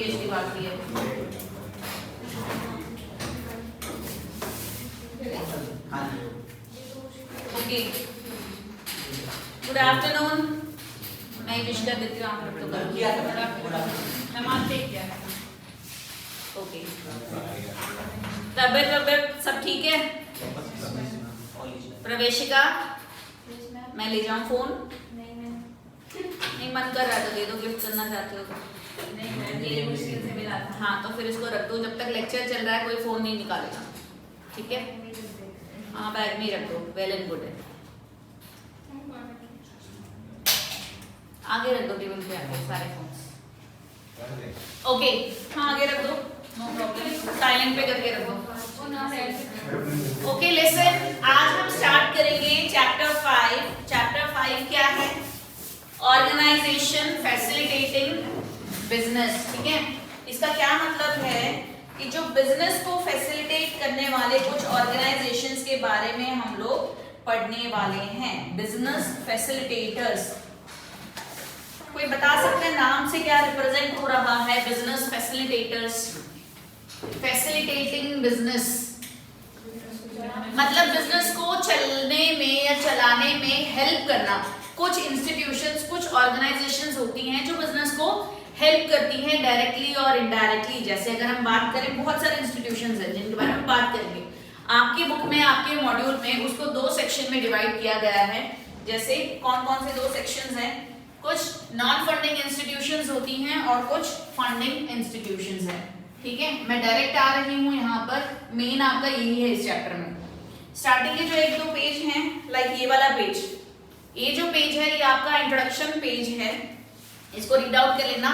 पिछली बार की है। Okay, good afternoon. मैं विश कर देती हूँ, आप लोग तो ओके। तबियत सब ठीक है? प्रवेशिका, मैं ले जाऊँ फोन? नहीं, मन कर रहा था, दे दो, गिफ्ट करना चाहते हो तो। नहीं, मुश्किल से मिला था। हाँ, तो फिर इसको रख दो, जब तक लेक्चर चल रहा है कोई फोन नहीं निकालेगा, ठीक है? हाँ, बैग में ही रख दो, वेल एंड गुड है। आगे रख दो टेबल पे, आगे सारे फोन। ओके, हाँ आगे रख दो, नो प्रॉब्लम, साइलेंट पे करके रखो। ओके लिसन, आज हम स्टार्ट करेंगे चैप्टर 5। चैप्टर 5 क्या है? ऑर्गेनाइजेशन फैसिलिटेटिंग बिजनेस, ठीक है? इसका क्या मतलब है कि जो बिजनेस को फैसिलिटेट करने वाले कुछ ऑर्गेनाइजेशंस के बारे में हम लोग पढ़ने वाले हैं। बिजनेस फैसिलिटेटर्स, कोई बता सकते हैं नाम से क्या रिप्रेजेंट हो रहा है? बिजनेस फैसिलिटेटर्स, फैसिलिटेटिंग बिजनेस मतलब बिजनेस को चलने में या चलाने में हेल्प करना। कुछ इंस्टीट्यूशंस, कुछ ऑर्गेनाइजेशंस होती हैं जो बिजनेस को हेल्प करती हैं डायरेक्टली और इनडायरेक्टली। जैसे अगर हम बात करें, बहुत सारे इंस्टीट्यूशंस हैं जिनके बारे में बात करेंगे। आपके बुक में, आपके मॉड्यूल में उसको 2 सेक्शन में डिवाइड किया गया है। जैसे कौन कौन से 2 सेक्शंस हैं? कुछ नॉन फंडिंग इंस्टीट्यूशंस होती हैं और कुछ फंडिंग इंस्टीट्यूशंस हैं, ठीक है? मैं डायरेक्ट आ रही हूँ यहाँ पर, मेन आपका यही है इस चैप्टर में। स्टार्टिंग के जो 1-2 पेज हैं, लाइक ये वाला पेज, ये जो पेज है ये आपका इंट्रोडक्शन पेज है, इसको रीड आउट कर लेना।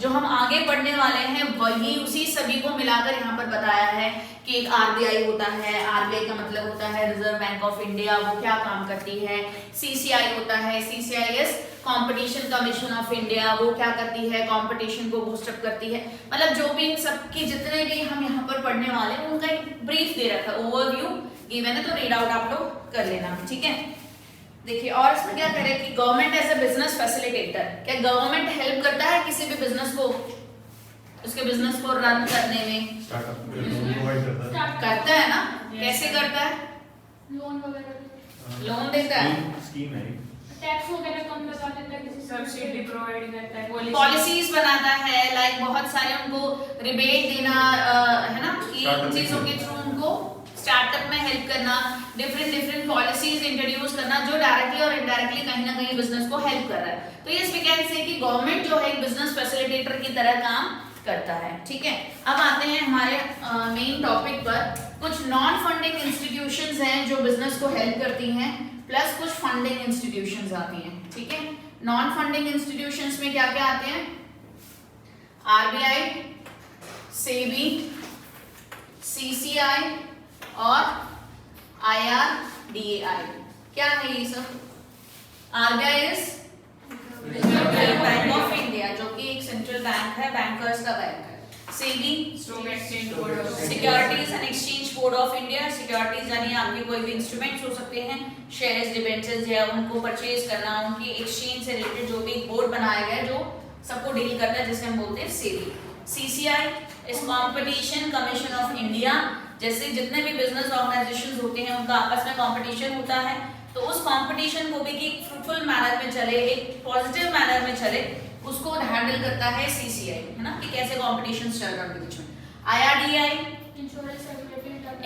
जो हम आगे पढ़ने वाले हैं वही उसी सभी को मिलाकर यहाँ पर बताया है कि एक आरबीआई होता है, आरबीआई का मतलब होता है रिजर्व बैंक ऑफ इंडिया, वो क्या काम करती है। सीसीआई होता है, सीसीआईएस कंपटीशन कमीशन ऑफ इंडिया, वो क्या करती है? कंपटीशन को बूस्टअप करती है। मतलब जो भी इन सबके जितने भी हम यहाँ पर पढ़ने वाले हैं उनका एक ब्रीफ दे रखा है, ओवरव्यू गिवन है, तो रीड आउट आप लोग कर लेना, ठीक है? देखिए, और इसमें क्या कह रहे हैं कि government as a business facilitator, क्या गवर्नमेंट हेल्प करता है किसी भी बिजनेस को, उसके बिजनेस को रन करने में? करता है ना? कैसे करता है? लोन वगैरह, लोन देता है, स्कीम है, टैक्स वगैरह कम लगा देता है, किसी सब्सिडी प्रोवाइड करता है, पॉलिसीज बनाता है, लाइक बहुत सारे उनको रिबेट देना, है ना, कि इन चीजों के थ्रू उनको स्टार्टअप में हेल्प करना, डिफरेंट पॉलिसीज इंट्रोड्यूस करना जो डायरेक्टली और इनडायरेक्टली कहीं ना कहीं बिजनेस को हेल्प कर रहा है। तो यस वी कैन से कि गवर्नमेंट जो है एक बिजनेस फैसिलिटेटर की तरह काम करता है, ठीक है? अब आते हैं हमारे मेन टॉपिक पर। कुछ नॉन फंडिंग इंस्टीट्यूशंस हैं जो बिजनेस को हेल्प करती हैं, प्लस कुछ फंडिंग इंस्टीट्यूशंस आती हैं, ठीक है? नॉन फंडिंग इंस्टीट्यूशंस में क्या क्या आते हैं? आरबीआई, सेबी, सीसीआई और IRDAI। क्या है ये सब? RBI is reserve bank of India, जो कि एक सेंट्रल बैंक है, बैंकर्स का बैंक है। SEBI, securities and exchange board of India. Securities यानी आपके कोई भी इंस्ट्रूमेंट्स हो सकते हैं, शेयर्स, डिबेंचर्स, या उनको परचेज करना, उनकी एक्सचेंज से रिलेटेड जो भी एक बोर्ड बनाया गया है जो सबको डील करता है, जिसे हम बोलते हैं SEBI. CCI is competition commission of India. जैसे जितने भी बिजनेस ऑर्गेनाइजेशंस होते हैं उनका आपस में कंपटीशन होता है, तो उस कंपटीशन को भी कि फ्रूटफुल मैनर में चले, एक पॉजिटिव मैनर में चले, उसको हैंडल करता है सीसीआई, है ना, कि कैसे कंपटीशन चल रहा है उनके बीच में। IRDI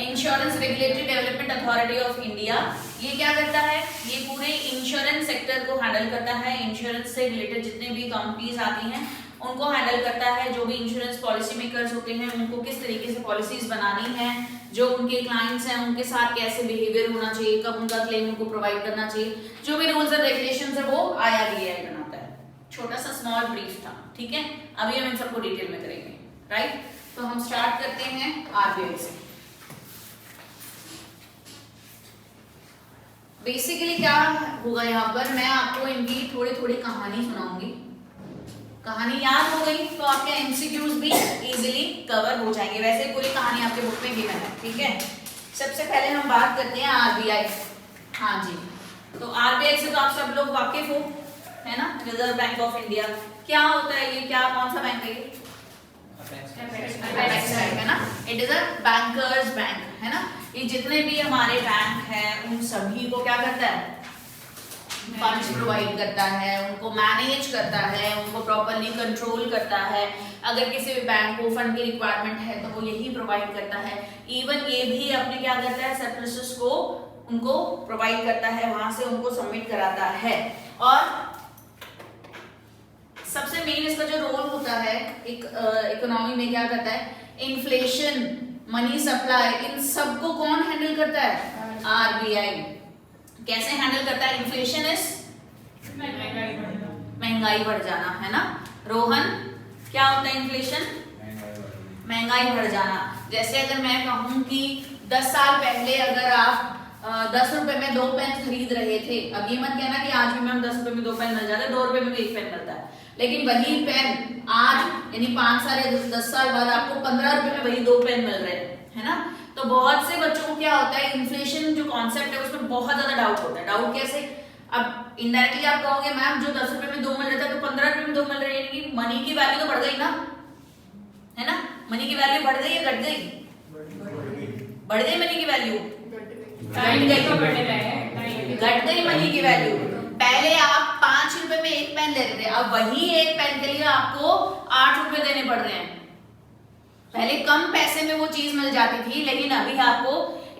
insurance regulatory development authority of India, ये क्या करता है? ये पूरे इंश्योरेंस सेक्टर को हैंडल करता है। इंश्योरेंस से रिलेटेड जितने भी कंपनीज आती हैं उनको हैंडल करता है। जो भी इंश्योरेंस पॉलिसी मेकर्स होते हैं उनको किस तरीके से पॉलिसीज बनानी है, जो उनके क्लाइंट्स हैं उनके साथ कैसे बिहेवियर होना चाहिए, कब उनका क्लेम उनको प्रोवाइड करना चाहिए, जो भी रूल्स एंड रेगुलेशंस है वो आईआरडीआई बनाता है। छोटा सा स्मॉल ब्रीफ था, ठीक है? अभी हम इन सबको डिटेल में करेंगे, राइट? तो हम स्टार्ट करते हैं आरबीआई से। बेसिकली क्या होगा यहाँ पर, मैं आपको इनकी थोड़ी थोड़ी कहानी सुनाऊंगी। कहानी याद हो गई तो आपके एमसीक्यूज भी इजीली कवर हो जाएंगे। वैसे पूरी कहानी आपके बुक में गिवन है, ठीक है? सबसे पहले हम बात करते हैं आरबीआई। हाँ जी, तो आरबीआई से तो आप सब लोग वाकिफ हो, है ना? रिजर्व बैंक ऑफ इंडिया क्या होता है ये? क्या, कौन सा बैंक है ये? अपेक्स बैंक है ना, it is a bankers bank है ना। ये जितने भी हमारे बैंक हैं उन सभी को क्या करता है, फंड्स प्रोवाइड करता है, उनको मैनेज करता है, उनको प्रॉपर्ली कंट्रोल करता है। अगर किसी भी बैंक को फंड की रिक्वायरमेंट है तो वो यही प्रोवाइड करता है। इवन ये भी अपने क्या करता है, सरप्लसेस को उनको प्रोवाइड करता है, वहां से उनको सबमिट कराता है। और सबसे मेन इसका जो रोल होता है एक इकोनॉमी में क्या करता है, इन्फ्लेशन, मनी सप्लाई, इन सबको कौन हैंडल करता है, आरबीआई। कैसे हैंडल करता है, इन्फ्लेशन इज महंगाई बढ़ जाना है ना। रोहन, क्या होता है इन्फ्लेशन, महंगाई बढ़ जाना। जैसे अगर मैं कहूं कि 10 साल पहले अगर आप 10 रुपए में 2 पेन खरीद रहे थे, अब ये मत कहना कि आज भी मैम 10 रुपए में 2 पेन मिल जाते हैं, 2 रुपए में 1 पेन मिलता है, लेकिन वही पेन आज यानी 5 साल या 10 साल बाद आपको 15 रुपए में वही 2 पेन मिल रहे हैं, है ना। तो बहुत से बच्चों को क्या होता है, इन्फ्लेशन जो कॉन्सेप्ट है उसमें बहुत ज्यादा डाउट होता है। डाउट कैसे, अब इनडायरेक्टली आप कहोगे मैम जो 10 रुपए में 2 मिल रहा था तो 15 रुपए में 2 मिल रहे हैं, यानी मनी की वैल्यू तो बढ़ गई ना, है ना। मनी की वैल्यू बढ़ गई या घट गई, बढ़ गई मनी की वैल्यू, घट गई मनी की वैल्यू। पहले आप 5 रुपए में 1 पेन ले रहे थे, अब वही 1 पेन के लिए आपको 8 रुपए देने पड़ रहे हैं। पहले कम पैसे में वो चीज मिल जाती थी, लेकिन अभी आपको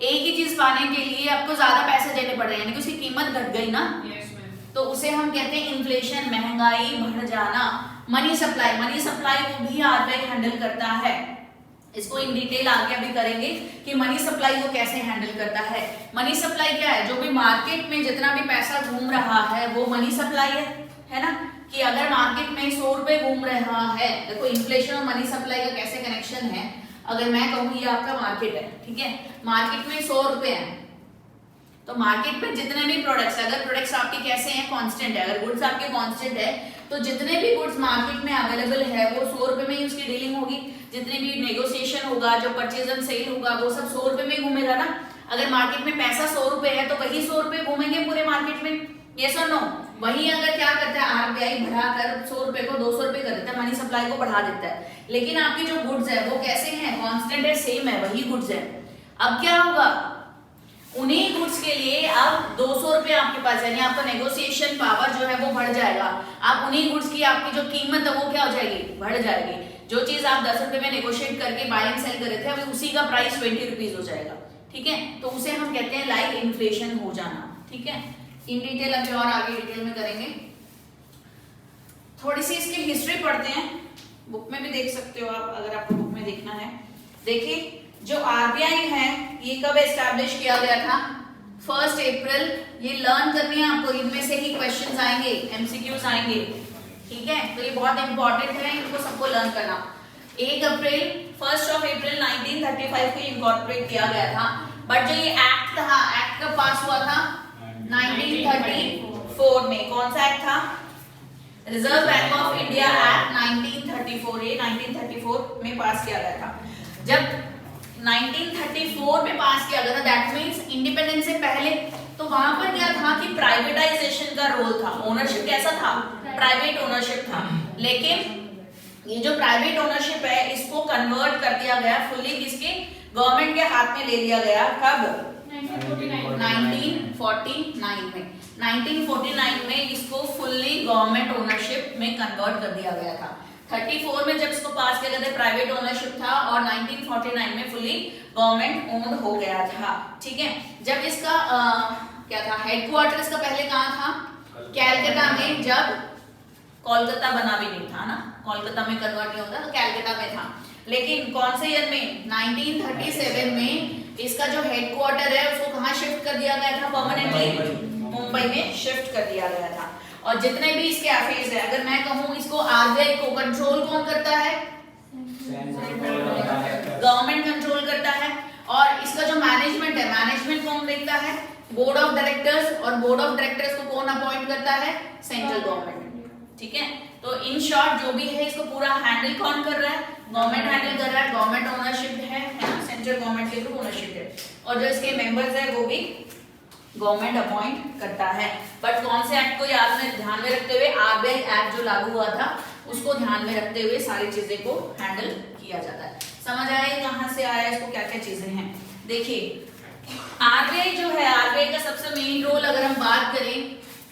एक ही चीज पाने के लिए आपको ज्यादा पैसे देने पड़ रहे हैं, यानी कि उसकी कीमत घट गई ना। तो उसे हम कहते हैं इन्फ्लेशन, महंगाई बढ़ जाना। मनी सप्लाई को भी आरबीआई हैंडल करता है। इसको इन डिटेल आगे अभी करेंगे कि मनी सप्लाई को कैसे हैंडल करता है। मनी सप्लाई क्या है, जो भी मार्केट में जितना भी पैसा घूम रहा है वो मनी सप्लाई है ना। कि अगर मार्केट में 100 रुपए घूम रहा है, देखो इन्फ्लेशन और मनी सप्लाई का कैसे कनेक्शन है। अगर मैं कहूँ ये आपका मार्केट है, ठीक है, मार्केट में 100 रुपए है, तो मार्केट में जितने भी प्रोडक्ट्स, अगर प्रोडक्ट्स आपके कैसे हैं, कांस्टेंट है, अगर गुड्स आपके कांस्टेंट है तो जितने भी गुड्स मार्केट में अवेलेबल है वो 100 रुपए में ही उसकी डीलिंग होगी। जितने भी नेगोशिएशन होगा, जो परचेज एंड सेल होगा, वो सब 100 रुपए में ही घूमेगा ना। अगर मार्केट में पैसा 100 रुपए है तो वही 100 रुपए घूमेंगे पूरे मार्केट में, यस और नो। वही अगर क्या करता है आरबीआई, बढ़ाकर 100 रुपए को 200 रुपए कर देता है, मनी सप्लाई को बढ़ा देता है। लेकिन आपकी जो गुड्स है वो कैसे हैं, कांस्टेंट है, सेम है, वही गुड्स है। अब क्या होगा, उन्हीं गुड्स के लिए अब 200 रुपए आपके पास, यानी आपका नेगोशिएशन पावर जो है वो बढ़ जाएगा। आप उन्हीं गुड्स की आपकी जो कीमत है वो क्या हो जाएगी, बढ़ जाएगी। जो चीज आप 10 रुपए में नेगोशिएट करके बाय एंड सेल कर रहे थे, अभी उसी का प्राइस 20 रुपीज हो जाएगा, ठीक है। तो उसे हम कहते हैं लाइक इन्फ्लेशन हो जाना, ठीक है। इन डिटेल अभी और आगे डिटेल में करेंगे। थोड़ी सी इसकी हिस्ट्री पढ़ते हैं, बुक में भी देख सकते हो आप अगर आपको बुक में देखना है। देखिए जो आरबीआई है ये कब एस्टैब्लिश किया गया था, 1 अप्रैल। ये लर्न करनी है आपको, इनमें से ही क्वेश्चंस आएंगे, एमसीक्यूज आएंगे, ठीक है। तो ये बहुत इंपॉर्टेंट है, इनको सबको लर्न करना। 1 अप्रैल 1935 को इनकॉर्पोरेट किया गया था। बट जो ये एक्ट था, एक्ट कब पास हुआ था, 1934 में। कौन सा एक्ट था, reserve bank of India act 1934। ये 1934 में पास किया गया था। जब 1934 में पास किया गया था, दैट मींस इंडिपेंडेंस से पहले। तो वहां पर क्या था कि प्राइवेटाइजेशन का रोल था, ओनरशिप कैसा था, प्राइवेट ओनरशिप था। लेकिन ये जो प्राइवेट ओनरशिप है इसको कन्वर्ट कर दिया गया फुल्ली, किसके, गवर्नमेंट के हाथ में ले लिया गया। कब, 1949 में। 1949 में इसको फुल्ली गवर्नमेंट ओनरशिप में कन्वर्ट कर दिया गया था। 34 में जब इसको पास किया गया था प्राइवेट ओनरशिप था, और 1949 में फुल्ली गवर्नमेंट ओन्ड हो गया था, ठीक है। जब इसका क्या था, हेडक्वार्टर इसका पहले कहाँ था, कैलकाटा में। जब कोलकाता बना भी नहीं था ना, कोलकाता में कन्वर्ट नहीं होता तो कैलकाटा में था। लेकिन कौन से ईयर में, 1937 में इसका जो हेडक्वार्टर है उसको कहाँ शिफ्ट कर दिया गया था, परमानेंटली मुंबई में शिफ्ट कर दिया गया था। और जितने भी इसके अफेयर्स है, अगर मैं कहूँ इसको आरबीआई को कंट्रोल कौन करता है, गवर्नमेंट कंट्रोल करता है। और इसका जो मैनेजमेंट है, मैनेजमेंट कौन देखता है, बोर्ड ऑफ डायरेक्टर्स। और बोर्ड ऑफ डायरेक्टर्स को कौन अपॉइंट करता है, सेंट्रल गवर्नमेंट, ठीक है। तो इन शॉर्ट जो भी है इसको पूरा हैंडल कौन कर रहा है, गवर्नमेंट हैंडल कर रहा है। गवर्नमेंट ओनरशिप है ना, सेंट्रल गवर्नमेंट के थ्रू ओनरशिप है। और जो इसके मेंबर्स है वो भी गवर्नमेंट अपॉइंट करता है। बट कौन से एक्ट को याद में ध्यान में रखते हुए, आरबीआई एक्ट जो लागू हुआ था उसको ध्यान में रखते हुए सारी चीजें को हैंडल किया जाता है। समझ आए कहाँ से आया, इसको क्या क्या चीजें हैं। देखिए आरबीआई जो है, आरबीआई का सबसे मेन रोल अगर हम बात करें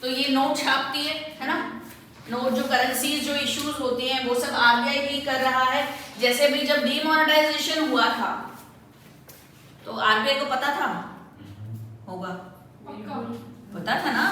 तो ये नोट छापती है ना। नोट जो करेंसीज जो इश्यूज होती हैं वो सब आरबीआई ही कर रहा है। जैसे भी जब डीमोनेटाइजेशन हुआ था तो आरबीआई को पता था होगा, पता था ना,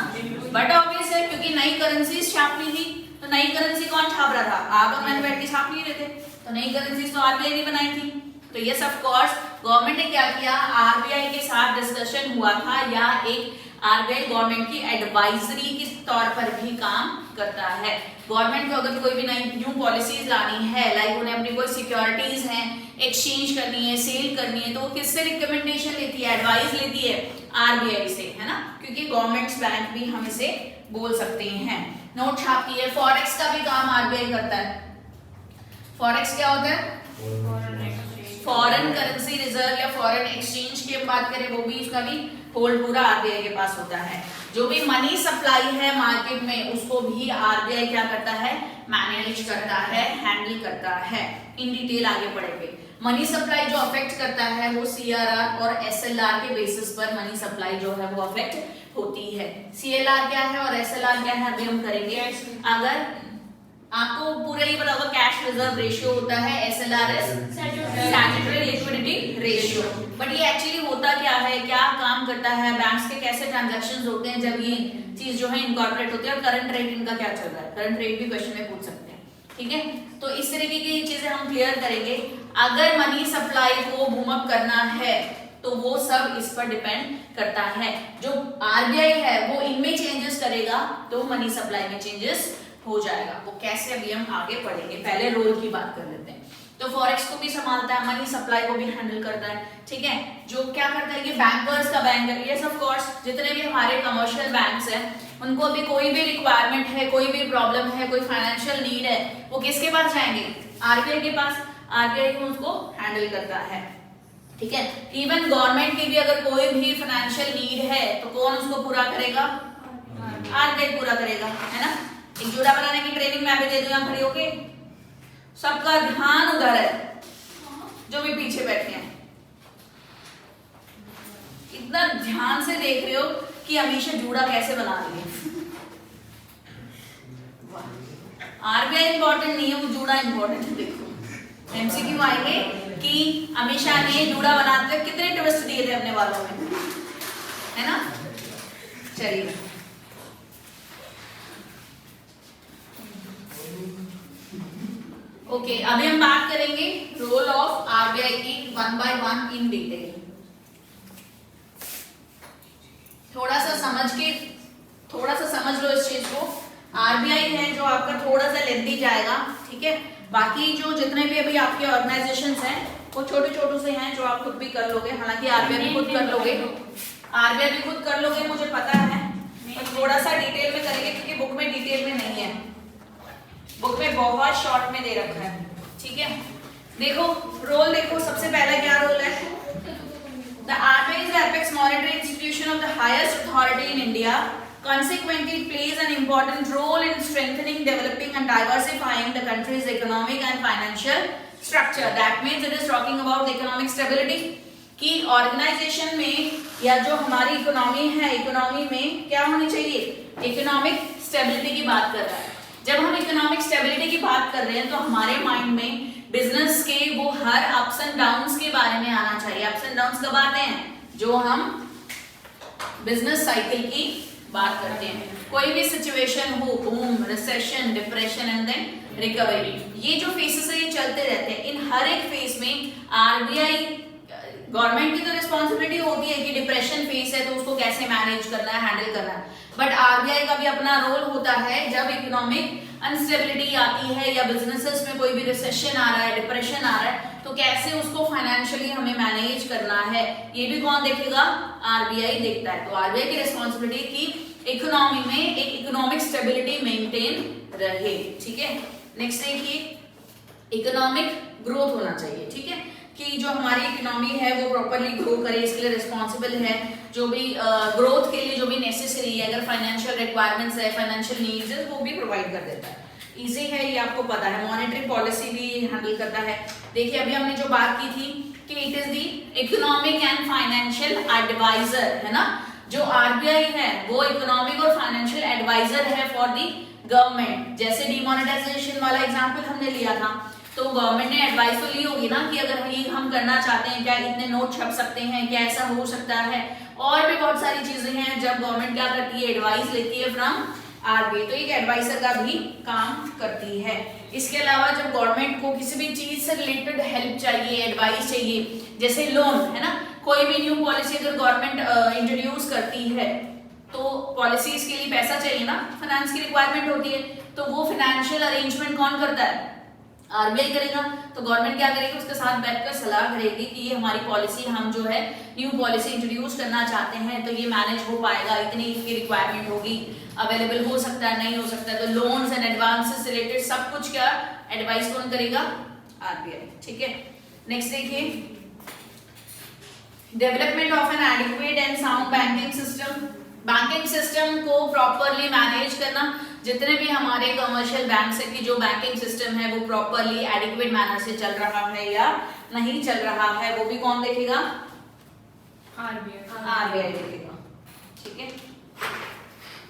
बट ऑब्वियस है क्योंकि नई करेंसीज छापनी थी तो नई करेंसी कौन छाप रहा था, आप और मैंने बैठ के छाप नहीं रहे थे, तो नई करेंसीज तो आरबीआई ने बनाई थी। तो यस ऑफ कोर्स गवर्नमेंट ने क्या किया, आरबीआई के साथ डिस्कशन हुआ था या एक आरबीआई गवर्नमेंट की एडवाइजरी के तौर पर भी काम करता है। गवर्नमेंट को अगर कोई भी नई न्यू पॉलिसीज लानी है, लाइक उन्हें अपनी कोई सिक्योरिटीज हैं एक्सचेंज करनी है, सेल करनी है, तो वो किससे रिकमेंडेशन लेती है, एडवाइस लेती है आरबीआई से, है ना, क्योंकि गवर्नमेंट्स बैंक भी हम इसे बोल सकते हैं। नोट छापती है। फॉरेक्स का भी काम आरबीआई करता है। फॉरेक्स क्या होता है, फॉरेन करेंसी रिजर्व या फॉरेन एक्सचेंज की हम बात करें वो भी, उसका भी होल्ड पूरा आरबीआई के पास होता है। जो भी मनी सप्लाई है मार्केट में उसको भी आरबीआई क्या करता है, मैनेज करता है, हैंडल करता है। इन डिटेल आगे पढ़ेंगे। मनी सप्लाई जो अफेक्ट करता है वो सीआरआर और एसएलआर के बेसिस पर मनी सप्लाई जो है वो अफेक्ट होती है। सीएलआर क्या है और एसएलआर क्या है अभी हम करेंगे। अगर आपको पूरा ही पता होगा कैश रिजर्व रेशियो होता है, SLR statutory liquidity ratio. But ये एक्चुअली होता क्या है, क्या काम करता है, बैंक्स के कैसे ट्रांजैक्शंस होते हैं जब ये चीज जो है इनकॉर्पोरेट होती है, और करंट रेट इनका क्या चल रहा है, करंट रेट भी क्वेश्चन में पूछ सकते हैं। ठीक है, तो इस तरीके की चीजें हम क्लियर करेंगे। अगर मनी सप्लाई को बूम अप करना है तो वो सब इस पर डिपेंड करता है। जो आरबीआई है वो इनमें चेंजेस करेगा तो मनी सप्लाई में चेंजेस हो जाएगा। वो कैसे अभी हम आगे पढ़ेंगे, पहले रोल की बात कर लेते हैं। तो फॉरेक्स को भी संभालता है, मनी सप्लाई को भी हैंडल करता है। ठीक है, जो क्या करता है, ये बैंकर्स का बैंक है। यस ऑफ कोर्स जितने भी हमारे कमर्शियल बैंक्स हैं उनको अभी कोई भी रिक्वायरमेंट है, कोई भी प्रॉब्लम है, कोई फाइनेंशियल नीड है, वो किसके पास जाएंगे, आरबीआई के पास। आरबीआई उसको हैंडल करता है। ठीक है, इवन गवर्नमेंट की भी अगर कोई भी फाइनेंशियल नीड है तो कौन उसको पूरा करेगा, आरबीआई पूरा करेगा, है ना। एक जोड़ा बनाने की ट्रेनिंग मैं अभी दे दूं, खड़ी होके सबका ध्यान उधर है, जो भी पीछे बैठे हैं इतना ध्यान से देख रहे हो कि हमेशा जूड़ा कैसे बना रही है। आरबीआई इंपॉर्टेंट नहीं है, वो जूड़ा इंपॉर्टेंट है। देखो एमसीक्यू आएंगे कि अमीषा ने जूड़ा बनाते हुए कितने ट्विस्ट दिए थे अपने बालों में, है ना। चलिए ओके, अभी हम बात करेंगे रोल ऑफ आरबीआई की one by one in detail. थोड़ा सा समझ लो इस चीज को। आरबीआई है जो आपका थोड़ा सा लेंथी जाएगा, ठीक है। बाकी जो जितने भी अभी आपके ऑर्गेनाइजेशंस हैं वो छोटे छोटे से हैं जो आप खुद भी कर लोगे। हालांकि आरबीआई भी खुद कर लोगे, मुझे पता है, पर थोड़ा सा डिटेल में करेंगे क्योंकि बुक में डिटेल में नहीं है, बुक में बहुत शॉर्ट में दे रखा है। ठीक है, देखो रोल देखो, सबसे पहला क्या रोल है, the RBI is the apex monetary institution of the highest authority in India. Consequently, it plays an important role in strengthening, developing and diversifying the country's economic and financial structure. That means it is talking about the economic stability. कि organisation में या जो हमारी economy है, economy में क्या होनी चाहिए, इकोनॉमिक स्टेबिलिटी की बात कर रहा है। जब हम इकोनॉमिक स्टेबिलिटी की बात कर रहे हैं तो हमारे माइंड में बिजनेस के वो हर अप्स एंड डाउन्स के बारे में आना चाहिए। अप्स एंड डाउन्स कब आते हैं, जो हम बिजनेस साइकिल की बात करते हैं। कोई भी सिचुएशन हो, boom, recession, depression and then recovery, ये जो फेसेस है ये चलते रहते हैं। इन हर एक फेस में आरबीआई गवर्नमेंट की तो रिस्पॉन्सिबिलिटी होती है कि डिप्रेशन फेस है तो उसको कैसे मैनेज करना है, हैंडल करना है, बट आरबीआई का भी अपना रोल होता है। जब इकोनॉमिक अनस्टेबिलिटी आती है या बिजनेसेस में कोई भी रिसेशन आ रहा है, डिप्रेशन आ रहा है, तो कैसे उसको फाइनेंशियली हमें मैनेज करना है, ये भी कौन देखेगा, आरबीआई देखता है। तो आरबीआई की रिस्पॉन्सिबिलिटी की इकोनॉमी में एक इकोनॉमिक स्टेबिलिटी मेंटेन रहे। ठीक है, नेक्स्ट देखिए, इकोनॉमिक ग्रोथ होना चाहिए। ठीक है, कि जो हमारी इकोनॉमी है वो प्रॉपरली ग्रो करे, इसके लिए रिस्पॉन्सिबल है। जो भी ग्रोथ के लिए जो भी नेसेसरी है, अगर फाइनेंशियल रिक्वायरमेंट्स है, फाइनेंशियल नीड्स है, वो भी प्रोवाइड कर देता है। इजी है, ये आपको पता है। मॉनेटरी पॉलिसी भी हैंडल करता है। देखिए अभी हमने जो बात की थी कि it is the economic and financial adviser, है ना। जो आरबीआई है वो इकोनॉमिक और फाइनेंशियल एडवाइजर है फॉर दी गवर्नमेंट। जैसे डिमोनेटाइजेशन वाला एग्जांपल हमने लिया था, तो गवर्नमेंट ने एडवाइस तो ली होगी ना कि अगर ये हम करना चाहते हैं, क्या इतने नोट छप सकते हैं, क्या ऐसा हो सकता है, और भी बहुत सारी चीजें हैं जब गवर्नमेंट क्या करती है, एडवाइस लेती है फ्रॉम आरबीआई। तो एक एडवाइजर का भी काम करती है। इसके अलावा जब गवर्नमेंट को किसी भी चीज से रिलेटेड हेल्प चाहिए, एडवाइस चाहिए, जैसे लोन, है ना, कोई भी न्यू पॉलिसी अगर गवर्नमेंट इंट्रोड्यूस करती है तो पॉलिसीज के लिए पैसा चाहिए ना, फाइनेंस की रिक्वायरमेंट होती है, तो वो फाइनेंशियल अरेंजमेंट कौन करता है, आरबीआई करेगा। तो गवर्नमेंट क्या करेगी, उसके साथ बैठकर सलाह करेगी कि ये हमारी पॉलिसी, हम जो है न्यू पॉलिसी इंट्रोड्यूस करना चाहते हैं, तो ये मैनेज हो पाएगा, इतनी इसकी रिक्वायरमेंट होगी, अवेलेबल हो सकता है, नहीं हो सकता है। तो लोन्स एंड एडवांसेस से रिलेटेड सब कुछ क्या एडवाइस कौन करेगा, आरबीआई। ठीक है, नेक्स्ट देखिए, development of N adequate and sound banking system. Banking system को प्रॉपरली मैनेज करना, जितने भी हमारे कमर्शियल बैंक है कि जो बैंकिंग सिस्टम है वो प्रॉपरली एडिक्वेट मैनर से चल रहा है या नहीं चल रहा है, वो भी कौन देखेगा, आरबीआई देखेगा। ठीक है,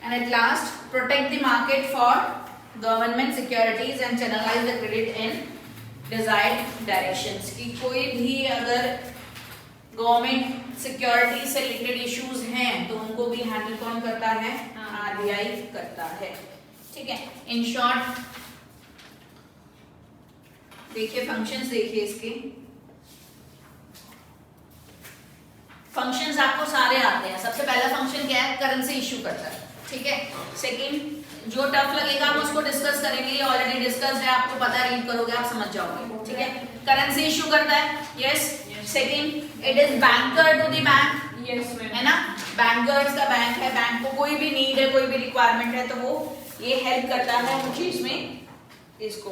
and at last, protect the market for government securities and channelise the credit in desired directions. कि कोई भी अगर गवर्नमेंट सिक्योरिटी से रिलेटेड इश्यूज हैं तो उनको भी हैंडल कौन करता है, आरबीआई करता है। ठीक है, इन शॉर्ट देखिए फंक्शंस, देखिए इसके फंक्शंस आपको सारे आते हैं। सबसे पहला फंक्शन क्या है, करेंसी इश्यू करता है। ठीक है, सेकंड जो टफ लगेगा हम उसको डिस्कस करेंगे, ये ऑलरेडी डिस्कस्ड है, आपको पता है, रीड करोगे आप समझ जाओगे। ठीक है, करेंसी इश्यू करता है, yes. Second, it is banker to the bank, yes ma'am, है ना, बैंकर्स का बैंक है, बैंक को कोई भी नीड है, कोई भी रिक्वायरमेंट है तो वो ये हेल्प करता है उन चीज में। इसको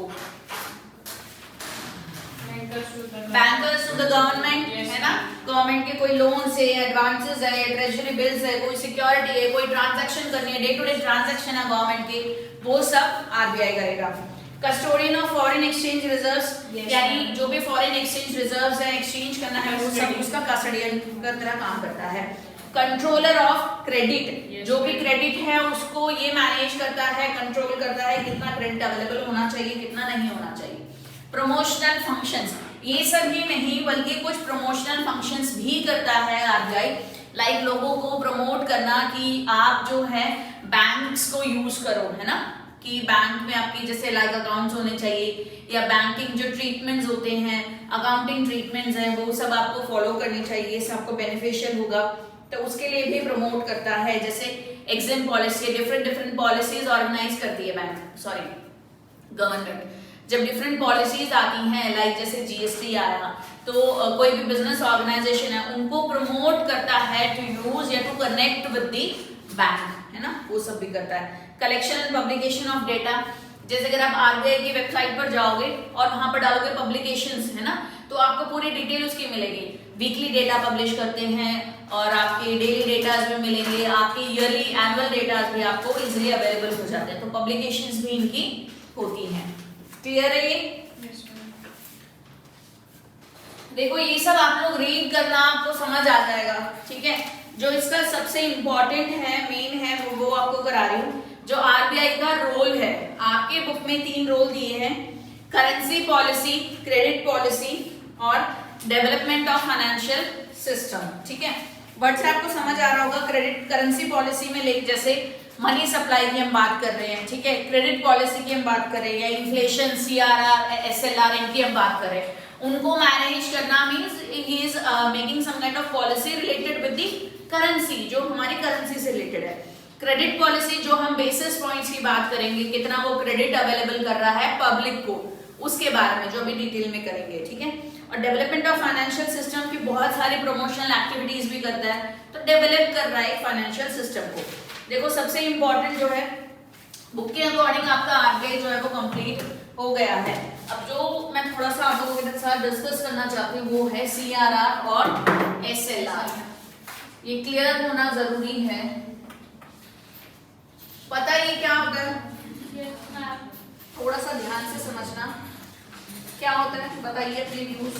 बैंकर्स टू द गवर्नमेंट, है ना, गवर्नमेंट के कोई लोन है, एडवांसेस है, ट्रेजरी बिल्स है, कोई सिक्योरिटी है, कोई ट्रांजैक्शन करनी है, डे टू डे ट्रांजैक्शन है गवर्नमेंट के, वो सब आरबीआई करेगा। Custodian of foreign exchange reserves, यानी जो भी फॉरेन एक्सचेंज रिजर्व्स है, एक्सचेंज करना है, वो सब उसका कस्टोडियन का तरह काम करता है। कंट्रोलर ऑफ क्रेडिट, जो भी क्रेडिट है उसको ये मैनेज करता है, कंट्रोल करता है, कितना क्रेडिट अवेलेबल होना चाहिए, कितना नहीं होना चाहिए। प्रमोशनल फंक्शंस, ये सब ही नहीं बल्कि कुछ प्रमोशनल फंक्शंस भी करता है आरबीआई, लाइक लोगों को प्रमोट करना कि आप जो है बैंक्स को यूज करो, है ना, कि बैंक में आपकी जैसे लाइक अकाउंट्स होने चाहिए, या बैंकिंग जो ट्रीटमेंट्स होते हैं, अकाउंटिंग ट्रीटमेंट्स हैं, वो सब आपको फॉलो करनी चाहिए, इससे आपको बेनिफिशियल होगा, तो उसके लिए भी प्रमोट करता है। जैसे exam policy, different policies organise करती है बैंक, गवर्नमेंट। जब डिफरेंट पॉलिसीज आती हैं, लाइक जैसे जीएसटी आया, तो कोई भी बिजनेस ऑर्गेनाइजेशन है उनको प्रमोट करता है टू यूज या to connect with the bank, है ना, वो सब भी करता है। Collection and publication of data, जैसे अगर आप आरबीआई की वेबसाइट पर जाओगे और वहां पर डालोगे पब्लिकेशंस, है ना, तो आपको पूरी डिटेल उसकी मिलेगी। वीकली डेटा पब्लिश करते हैं और आपके डेली डेटाज भी मिलेंगे, आपके ईयरली एनुअल डेटाज भी आपको इजीली अवेलेबल हो जाते हैं, तो पब्लिकेशंस भी इनकी होती हैं। क्लियर है ये? देखो ये सब आप लोग रीड करना, आपको समझ आ जाएगा। ठीक है, जो इसका सबसे इंपॉर्टेंट है, मेन है, वो आपको करा रही हूँ। जो आरबीआई का रोल है, आपके बुक में 3 रोल दिए हैं, करेंसी पॉलिसी, क्रेडिट पॉलिसी और डेवलपमेंट ऑफ फाइनेंशियल सिस्टम। ठीक है, वर्ड से आपको समझ आ रहा होगा। क्रेडिट करेंसी पॉलिसी में ले जैसे मनी सप्लाई की हम बात कर रहे हैं, ठीक है, क्रेडिट पॉलिसी की हम बात कर रहे हैं, या इन्फ्लेशन, सीआरआर, एसएलआर, इनकी हम बात कर रहे हैं, उनको मैनेज करना means he is making some kind of policy related with the currency, जो हमारी करेंसी से रिलेटेड है। क्रेडिट पॉलिसी जो हम बेसिस पॉइंट्स की बात करेंगे, कितना वो क्रेडिट अवेलेबल कर रहा है पब्लिक को, उसके बारे में जो अभी डिटेल में करेंगे। ठीक है, और डेवलपमेंट ऑफ फाइनेंशियल सिस्टम की बहुत सारी प्रमोशनल एक्टिविटीज भी करता है, तो डेवलप कर रहा है फाइनेंशियल सिस्टम को। देखो सबसे इंपॉर्टेंट जो है बुक के अकॉर्डिंग आपका आरबीआई जो है वो कंप्लीट हो गया है। अब जो मैं थोड़ा सा आप लोगों के साथ डिस्कस करना चाहती हूँ वो है सीआरआर और एसएलआर। ये क्लियर होना जरूरी है। पता ये क्या होता है? थोड़ा सा ध्यान से समझना क्या होता है, बताइए प्लीज यूज।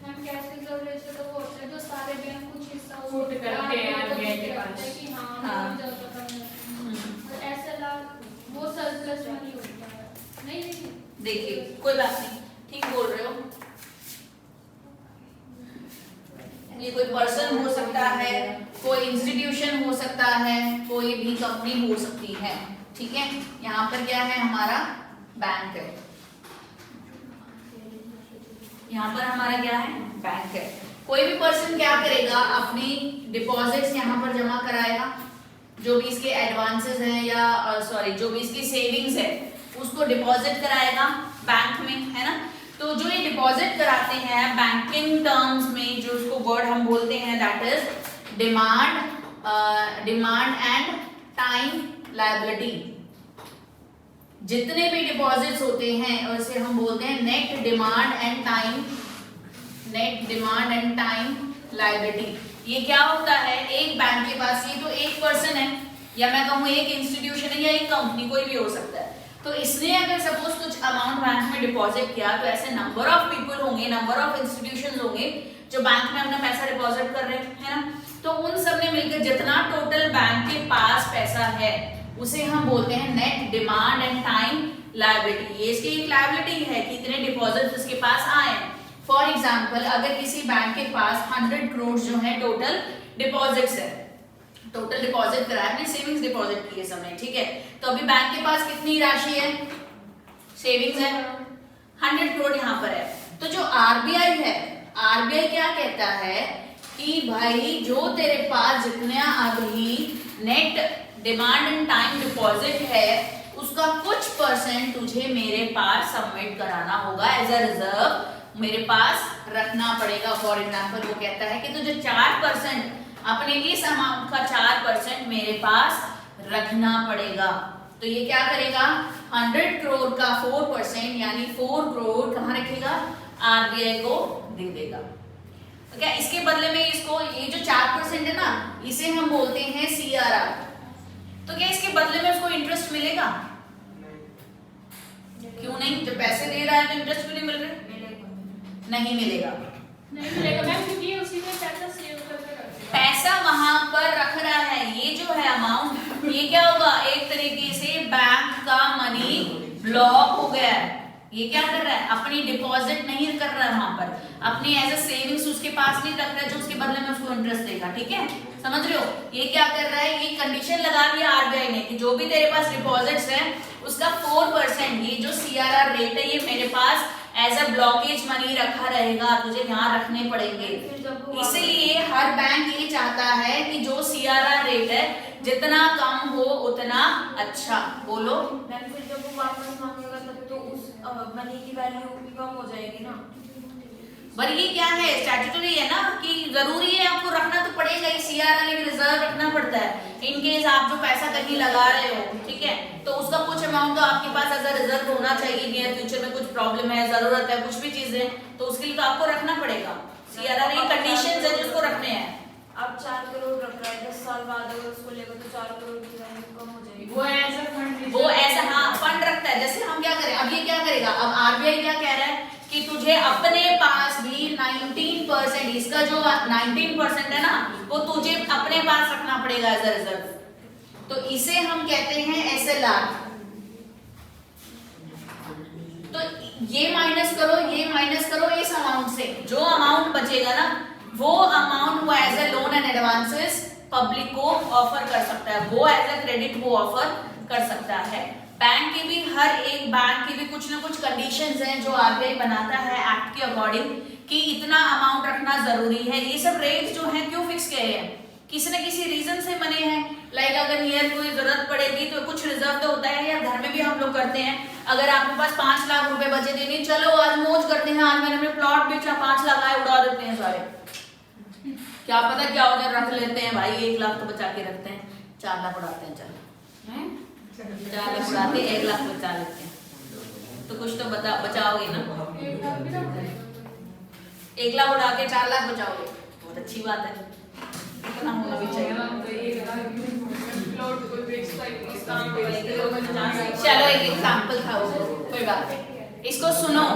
हम कैसे जरूरत है तो वो होता है जो सारे बैंक कुछ हिस्सा छूट करते हैं RBI के पास। कि हाँ हाँ। हम ज़्यादा और ऐसा लाभ वो सरप्लस मनी होता है। नहीं देखिए कोई बात नहीं, ठीक बोल रहे हो। ये कोई पर्सन हो सकता है, कोई इंस्टीट्यूशन हो सकता है, कोई भी कंपनी हो सकती है, ठीक है। यहाँ पर क्या है, हमारा बैंक है, यहाँ पर हमारा क्या है, बैंक है। कोई भी पर्सन क्या करेगा, अपनी डिपॉजिट्स यहाँ पर जमा कराएगा, जो भी इसके एडवांसेस हैं या सॉरी जो भी इसकी सेविंग्स है उसको डिपॉजिट कराएगा बैंक में, है ना। तो जो ये डिपॉजिट कराते हैं बैंकिंग टर्म्स में, जो उसको वर्ड हम बोलते हैं that is demand and time liability. जितने भी डिपॉजिट्स होते हैं उसे हम बोलते हैं net demand and time liability. ये क्या होता है, एक बैंक के पास, ये तो एक पर्सन है या मैं कहूँ एक इंस्टीट्यूशन है या एक कंपनी, कोई भी हो सकता है। तो इसने अगर सपोज कुछ अमाउंट बैंक में डिपॉजिट किया तो ऐसे नंबर ऑफ पीपल होंगे, नंबर ऑफ इंस्टीट्यूशंस होंगे जो बैंक में अपना पैसा डिपॉजिट कर रहे हैं, है ना। तो उन सब ने मिलकर जितना टोटल बैंक के पास पैसा है उसे हम बोलते हैं net demand and time liability. ये इसकी एक लायबिलिटी है कि इतने डिपॉजिट उसके पास आए। फॉर एग्जाम्पल अगर किसी बैंक के पास 100 करोड़ जो है टोटल डिपॉजिट्स है, टोटल डिपॉजिट कराया अपने सेविंग्स डिपॉजिट किए समय, ठीक है। तो अभी बैंक के पास कितनी राशि है, सेविंग्स है 100 करोड़ यहाँ पर है। तो जो आरबीआई है, आरबीआई क्या कहता है कि भाई जो तेरे पास जितना अभी net demand and time deposit है उसका कुछ परसेंट तुझे मेरे पास सबमिट कराना होगा एज अ रिजर्व, मेरे पास रखना पड़ेगा। फॉर एग्जाम्पल वो कहता है कि तुझे 4% अपने इस अमाउंट का 4% मेरे पास रखना पड़ेगा। तो ये क्या करेगा, 100 करोड़ का 4% यानी 4 करोड़ कहाँ रखेगा, आरबीआई को दे देगा। तो क्या इसके बदले में इसको ये जो 4% है ना, इसे हम बोलते हैं सीआरआर। तो क्या इसके बदले में उसको इंटरेस्ट मिलेगा, क्यों नहीं, जब पैसे दे रहा है तो इंटरेस्ट भी नहीं मिल रहा, नहीं मिलेगा, नहीं मिलेगा मैम, क्योंकि उसी में पैसा सेव करके रखेगा। पैसा वहां पर रख रहा है। ये जो है अमाउंट, ये क्या होगा, एक तरीके से बैंक का मनी ब्लॉक हो गया है। ये क्या कर रहा है, अपनी डिपॉजिट नहीं कर रहा है वहां पर, अपनी एज अ सेविंग्स उसके पास नहीं रख रहा है जो उसके बदले में उसको इंटरेस्ट देगा, ठीक है, समझ रहे हो। ये क्या कर रहा है, ये कंडीशन लगा दिया आरबीआई ने कि जो भी तेरे पास डिपॉजिट्स है उसका 4%, ये जो सीआरआर रेट है ये मेरे पास एज अ ब्लॉकेज मनी रखा रहेगा, तुझे यहाँ रखने पड़ेंगे। इसीलिए हर बैंक ये चाहता है कि जो सीआरआर रेट है जितना कम हो उतना अच्छा। बोलो मैम, फिर जब वो वापस मांगेगा तब तो उस मनी की वैल्यू भी कम हो जाएगी ना। पर ये क्या है, स्टैट्यूटरी है ना कि जरूरी है आपको रखना तो पड़ेगा ही, सीआरआर एक रिजर्व रखना पड़ता है। इन केस आप जो पैसा कहीं लगा रहे हो, ठीक है, तो उसका कुछ अमाउंट तो आपके पास एज अ रिजर्व होना चाहिए। नियर फ्यूचर में कुछ प्रॉब्लम है, जरूरत है, कुछ भी चीजें, तो उसके लिए तो आपको रखना पड़ेगा। सीआरआर ये कंडीशंस है जिसको रखने हैं। अब 4 करोड़ रख रहा है, 10 साल बाद अगर उसको लेगा तो 4 करोड़ की वैल्यू कम हो जाएगी। वो ऐसा फंड, वो ऐसा हाँ फंड रखता है। जैसे हम क्या करें, अब ये क्या करेगा, अब आरबीआई क्या कह रहा है कि तुझे अपने पास भी 19%, इसका जो 19% है ना वो तुझे अपने पास रखना पड़ेगा एज अ रिजर्व। तो इसे हम कहते हैं एसएलआर। तो ये माइनस करो इस अमाउंट से, जो अमाउंट बचेगा ना वो अमाउंट वो as a loan and advances public को ऑफर कर सकता है, वो एज अ क्रेडिट वो ऑफर कर सकता है। बैंक की भी, हर एक बैंक की भी कुछ ना कुछ कंडीशंस हैं जो आरबीआई बनाता है एक्ट के अकॉर्डिंग कि इतना अमाउंट रखना जरूरी है। ये सब रेट जो है क्यों फिक्स किए हैं, किसी न किसी रीजन से बने हैं। लाइक अगर नियर कोई जरूरत पड़ेगी तो कुछ रिजर्व तो होता है, या घर में भी हम लोग करते हैं, अगर आपके पास 5 लाख रुपए बचे देने, चलो आज मौज करते हैं, आज मैंने अपने प्लॉट बेचा, 5 लाख आए, उड़ा देते हैं सारे, क्या पता क्या हो जाए, रख लेते हैं भाई, 1 लाख तो बचा के रखते हैं, 4 लाख उड़ाते हैं, चलो 4 लाख उड़ाते 1 लाख बचा लेते हैं, तो कुछ तो बचाओगे ना। 1 लाख उड़ा के 4 लाख बचाओगे, बहुत अच्छी बात है, इतना होना भी चाहिए। नोट कोई भी इसका चलो एक एग्जांपल था वो, कोई बात नहीं। इसको सुनो,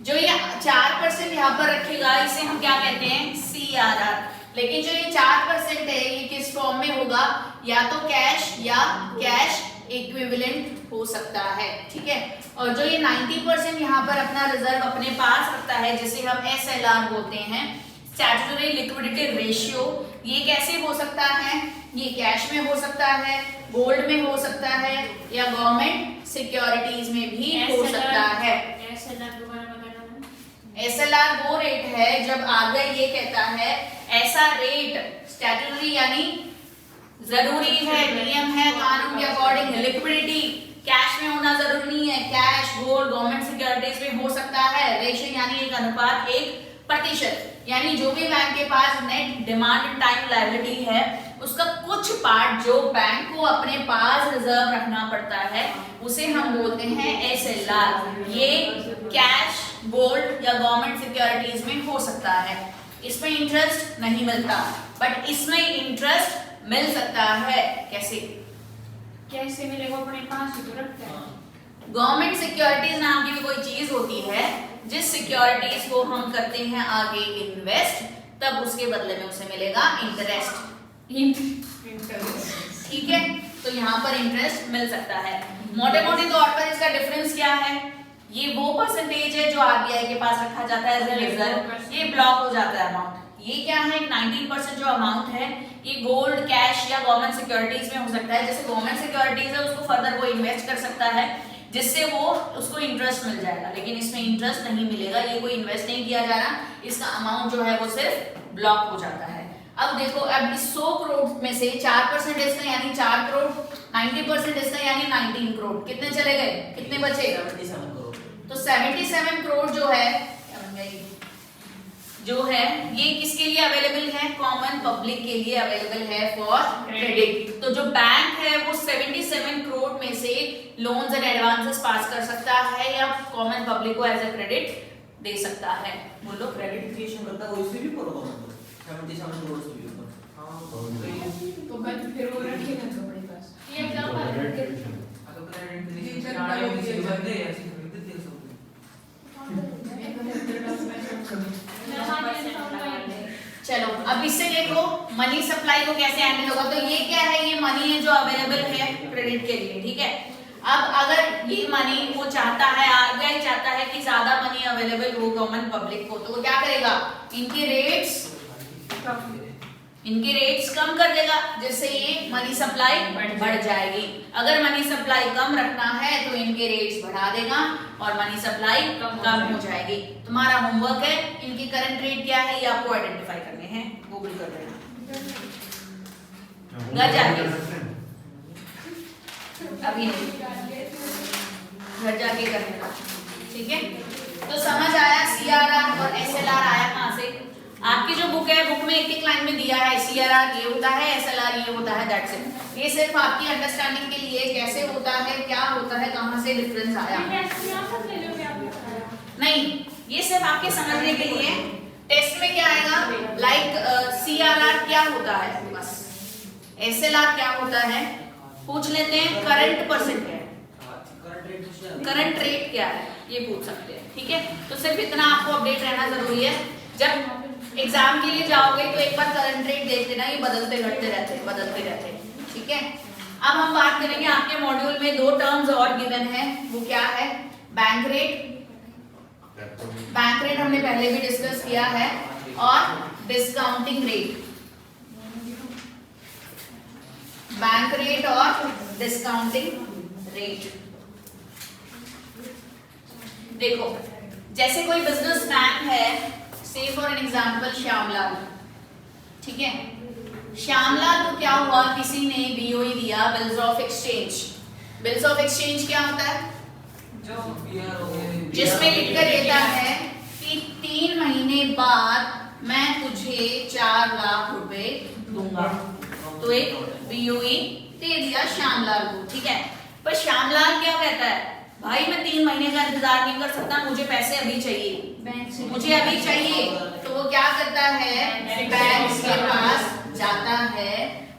जो ये 4% यहाँ पर रखेगा इसे हम क्या कहते हैं, CRR। लेकिन जो ये 4% है ये किस फॉर्म में होगा, या तो कैश या कैश इक्विवेलेंट हो सकता है, ठीक है। और जो ये 90% यहाँ पर अपना रिजर्व अपने पास रखता है जिसे हम SLR बोलते हैं, स्टैट्यूटरी लिक्विडिटी रेशियो, ये कैसे हो सकता है, ये कैश में हो सकता है, गोल्ड में हो सकता है, या गवर्नमेंट सिक्योरिटीज में भी हो सकता है। SLR वो रेट है जब आगे ये कहता है ऐसा रेट स्टैट्यूटरी यानी जरूरी है, नियम है, कानून के अकॉर्डिंग लिक्विडिटी कैश में होना जरूरी नहीं है, कैश गोल्ड गवर्नमेंट सिक्योरिटीज में हो सकता है। रेशियो यानी एक अनुपात 1%, यानी जो भी बैंक के पास नेट डिमांड टाइम लायबिलिटी है उसका कुछ पार्ट जो बैंक को अपने पास रिजर्व रखना पड़ता है उसे हम बोलते हैं SLR। ये कैश गोल्ड या गवर्नमेंट सिक्योरिटीज में हो सकता है। इसमें इंटरेस्ट नहीं मिलता, बट इसमें इंटरेस्ट मिल सकता है। कैसे मिलेगा, अपने पास ही तो रखते हैं। गवर्नमेंट सिक्योरिटीज नाम की भी कोई चीज होती है जिस सिक्योरिटीज को हम करते हैं आगे इन्वेस्ट, तब उसके बदले में उसे मिलेगा इंटरेस्ट, ठीक है। तो यहाँ पर इंटरेस्ट मिल सकता है। मोटे मोटे तौर पर इसका डिफरेंस क्या है, ये वो परसेंटेज है जो RBI के पास रखा जाता है एज ए रिजर्व, ये ब्लॉक हो जाता है अमाउंट। ये क्या है, 19% जो अमाउंट है ये गोल्ड कैश या गवर्नमेंट सिक्योरिटीज में हो सकता है। जैसे गवर्नमेंट सिक्योरिटीज है उसको फर्दर वो इन्वेस्ट कर सकता है जिससे वो उसको इंटरेस्ट मिल जाएगा, लेकिन इसमें इंटरेस्ट नहीं मिलेगा, ये कोई इन्वेस्ट नहीं किया जा रहा, इसका अमाउंट जो है वो सिर्फ ब्लॉक हो जाता है। अब देखो, अब इस 100 करोड़ में से 4% इसका यानी 4 करोड़, 90% इसका यानी 19 करोड़, कितने चले गए, कितने बचे, 77 करोड़। तो 77 करोड़ जो है ये किसके लिए अवेलेबल है, कॉमन पब्लिक के लिए अवेलेबल है फॉर क्रेडिट। तो जो बैंक है वो 77 करोड़ में से लोन्स एंड एडवांसेस पास कर सकता है या कॉमन पब्लिक को एज ए क्रेडिट दे सकता है। बोलो, क्रेडिट क्रिएशन करता है, उससे भी ऊपर होगा, मतलब 77 करोड़ से भी ऊपर। हां, तो बस फिर वो रखेगा तो अपने पास। ये एग्जांपल अगर क्रेडिट क्रिएशन आगे भी बंदे ऐसे खरीदते थे सब। चलो अब इससे देखो मनी सप्लाई को कैसे हैंडल होगा। तो ये क्या है, ये मनी है जो अवेलेबल है क्रेडिट के लिए, ठीक है। अब अगर ये मनी वो चाहता है, RBI चाहता है कि ज्यादा मनी अवेलेबल हो गवर्नमेंट पब्लिक को, तो वो क्या करेगा, इनके रेट्स कम कर देगा जिससे ये मनी सप्लाई बढ़ जाएगी। अगर मनी सप्लाई कम रखना है तो इनके रेट्स बढ़ा देगा और मनी सप्लाई कम हो जाएगी। तुम्हारा होमवर्क है, इनके करंट रेट क्या है ये आपको आइडेंटिफाई करने हैं, गूगल कर लेना घर जाके, अभी नहीं, घर जाके कर लेना, ठीक है। तो समझ आया CRR और SLR आया कहाँ से। आपकी जो बुक है, बुक में एक लाइन में दिया है CRR ये होता है, SLR ये होता है, दैट्स इट। ये सिर्फ आपकी अंडरस्टैंडिंग के लिए कैसे होता है, क्या होता है, कहाँ से डिफरेंस आया, नहीं, ये सिर्फ आपके समझने के लिए। टेस्ट में क्या आएगा, लाइक CRR क्या होता है, बस SLR क्या होता है पूछ लेते हैं, करंट परसेंट क्या है, करंट रेट क्या है ये पूछ सकते हैं, ठीक है। तो सिर्फ इतना आपको अपडेट रहना जरूरी है। जब एग्जाम के लिए जाओगे तो एक बार करंट रेट देख लेना, ये बदलते रहते हैं, ठीक है। अब हम बात करेंगे, आपके मॉड्यूल में 2 टर्म्स और गिवन है, वो क्या है, बैंक रेट हमने पहले भी डिस्कस किया है, और डिस्काउंटिंग रेट, बैंक रेट और डिस्काउंटिंग रेट। देखो, जैसे कोई बिजनेसमैन है, से फॉर एन एग्जांपल श्यामलाल, ठीक है। श्यामलाल को क्या हुआ, किसी ने BOE दिया, bills of exchange. Bills of exchange क्या होता है, जिसमें लिखकर देता है कि 3 महीने बाद मैं तुझे 4 लाख रुपए दूंगा। तो एक BOE दे दिया श्यामलाल को, ठीक है। पर श्यामलाल क्या कहता है, भाई मैं 3 महीने का इंतजार नहीं कर सकता, मुझे पैसे अभी चाहिए, मुझे अभी चाहिए। तो वो क्या करता है, बैंक के पास जाता है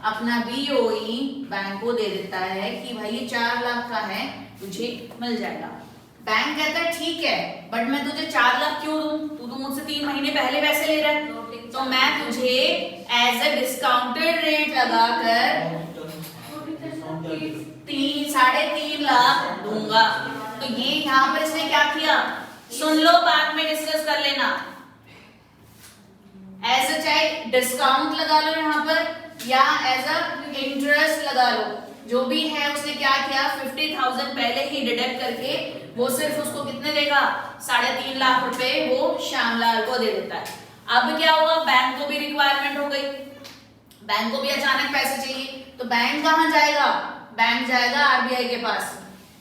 अपना बीओई बैंक को दे देता है कि भाई ये 4 लाख का है, तुझे मिल जाएगा। बैंक कहता है ठीक है, बट मैं तुझे 4 लाख क्यों दूं? तू तो मुझसे 3 महीने पहले पैसे ले रहा है, तो मैं तुझे एज अ डिस्काउंटेड रेट लगाकर 3.5 लाख दूंगा। तो ये यहाँ पर इसने क्या किया, सुन लो, बाद में डिस्कस कर लेना। एज अ चाहे डिस्काउंट लगा लो यहाँ पर या एज अ इंटरेस्ट लगा लो, जो भी है उसने क्या किया, 50,000 पहले ही डिडक्ट करके वो सिर्फ उसको कितने देगा, 3.5 लाख रुपए वो श्यामलाल को दे देता है। अब क्या हुआ, बैंक को भी रिक्वायरमेंट हो गई, बैंक को भी अचानक पैसे चाहिए, तो बैंक कहाँ जाएगा, बैंक जाएगा आरबीआई के पास।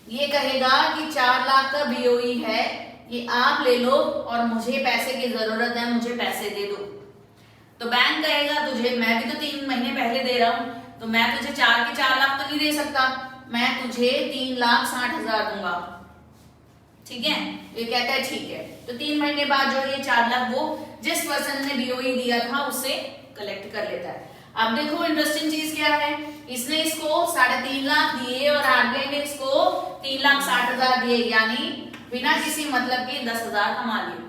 ये कहेगा कि 4 लाख का बीओई है, ये आप ले लो और मुझे पैसे की जरूरत है, मुझे पैसे दे दो। तो बैंक कहेगा तुझे, मैं भी तो 3 महीने पहले दे रहा हूं, तो मैं तुझे 4 के 4 लाख तो नहीं दे सकता, मैं तुझे 3,60,000 दूंगा। ठीक है, ये कहता है ठीक है। तो 3 महीने बाद जो ये 4 लाख वो जिस पर्सन ने बीओई दिया था उससे कलेक्ट कर लेता है। अब देखो इंटरेस्टिंग चीज क्या है, इसने इसको 3.5 लाख दिए और आरबीआई ने इसको 3,60,000 दिए, यानी बिना किसी मतलब के 10,000 कमा लिए।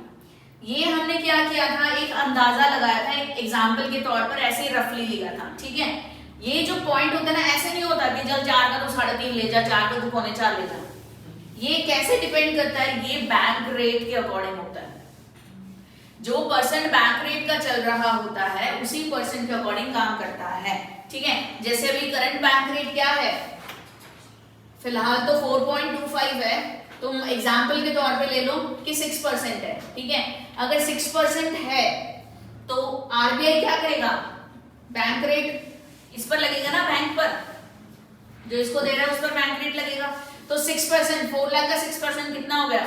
ये हमने क्या किया था, एक अंदाजा लगाया था, एक एग्जाम्पल के तौर पर ऐसे रफली लिया था। ठीक है, ये जो पॉइंट होता है ना, ऐसे नहीं होता कि चल 4 का तो 3.5 ले जा, 4 का तो 3.25 ले जा। ये कैसे डिपेंड करता है, ये बैंक रेट के अकॉर्डिंग होता है। जो परसेंट बैंक रेट का चल रहा होता है उसी परसेंट के अकॉर्डिंग काम करता है। ठीक है, जैसे अभी करंट बैंक रेट क्या है, फिलहाल तो 4.25 है, तुम एग्जाम्पल के तौर पे ले लो कि 6% है। ठीक है, अगर 6% है तो आरबीआई क्या करेगा, बैंक रेट इस पर लगेगा ना, बैंक पर जो इसको दे रहा है उस पर बैंक रेट लगेगा। तो 6%, 4 लाख का 6% कितना हो गया,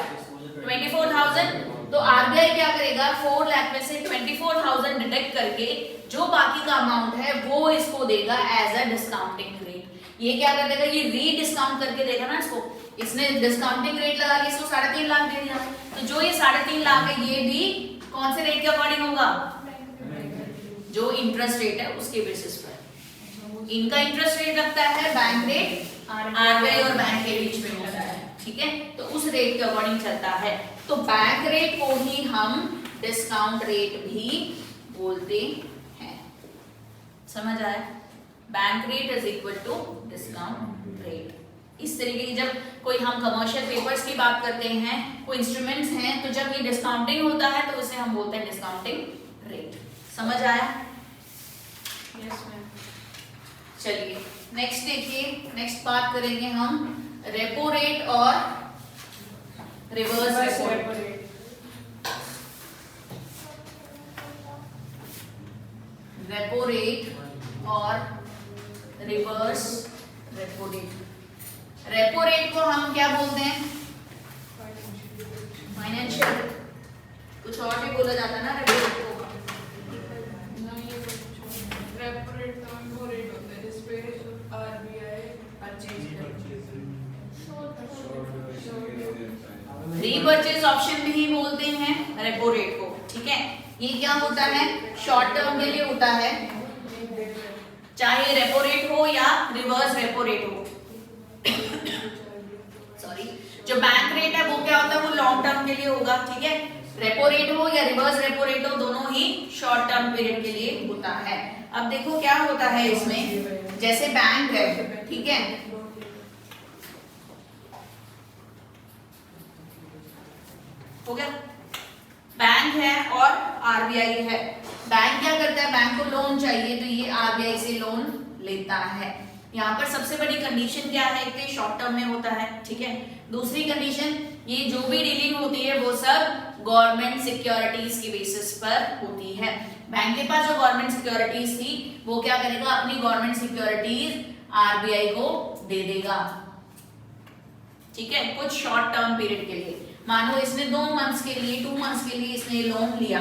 24,000। तो आरबीआई क्या करेगा, 4 लाख में से 24,000 डिडक्ट करके जो बाकी का अमाउंट है वो इसको देगा एज अ डिस्काउंटिंग रेट। ये क्या कर देगा, ये री डिस्काउंट करके देगा ना इसको। इसने डिस्काउंटिंग रेट लगा के इसको 3.5 लाख दे दिया, तो जो ये 3.5 लाख है ये भी कौन से रेट के अकॉर्डिंग होगा, जो इंटरेस्ट रेट है उसके बेसिस पर। इनका इंटरेस्ट रेट लगता है बैंक रेट, आरबीआई और बैंक के बीच में होता है। ठीक है, तो उस रेट के अकॉर्डिंग चलता है। तो बैंक रेट को ही हम डिस्काउंट रेट भी बोलते हैं। समझ आया, bank rate is equal to discount rate. इस तरीके की जब कोई हम कमर्शियल पेपर्स की बात करते हैं, कोई इंस्ट्रूमेंट्स हैं, तो जब ये डिस्काउंटिंग होता है तो उसे हम बोलते हैं डिस्काउंटिंग रेट। समझ आया? Yes ma'am. चलिए नेक्स्ट देखिए, नेक्स्ट बात करेंगे हम रेपो रेट और reverse repo rate. Repo rate और reverse repo rate. Repo rate को हम क्या बोलते हैं, फाइनेंशियल, कुछ और भी बोला जाता है ना रेपो रेट को। रेपो रेट तो वो रेट होता है जिस पे आरबीआई परचेज रीपर्चेज ऑप्शन भी बोलते हैं रेपो रेट को। ठीक है, ये क्या होता है, शॉर्ट टर्म के लिए होता है, चाहे रेपो रेट हो या रिवर्स रेपो रेट हो। सॉरी, जो बैंक रेट है वो क्या होता है, वो लॉन्ग टर्म के लिए होगा। ठीक है, रेपो रेट हो या रिवर्स रेपो रेट हो, दोनों ही शॉर्ट टर्म पीरियड के लिए होता है। अब देखो क्या होता है इसमें, जैसे बैंक है, ठीक है, हो गया, बैंक है और आरबीआई है। बैंक क्या करता है, बैंक को लोन चाहिए तो ये आरबीआई से लोन लेता है। यहाँ पर सबसे बड़ी कंडीशन क्या है, एक तो शॉर्ट टर्म में होता है। ठीक है, दूसरी कंडीशन, ये जो भी डीलिंग होती है वो सब गवर्नमेंट सिक्योरिटीज के बेसिस पर होती है। बैंक के पास जो गवर्नमेंट सिक्योरिटीज थी वो क्या करेगा, अपनी गवर्नमेंट सिक्योरिटीज आरबीआई को दे देगा। ठीक है, कुछ शॉर्ट टर्म पीरियड के लिए, मानो इसने 2 मंथ्स के लिए, 2 मंथ्स के लिए इसने लोन लिया।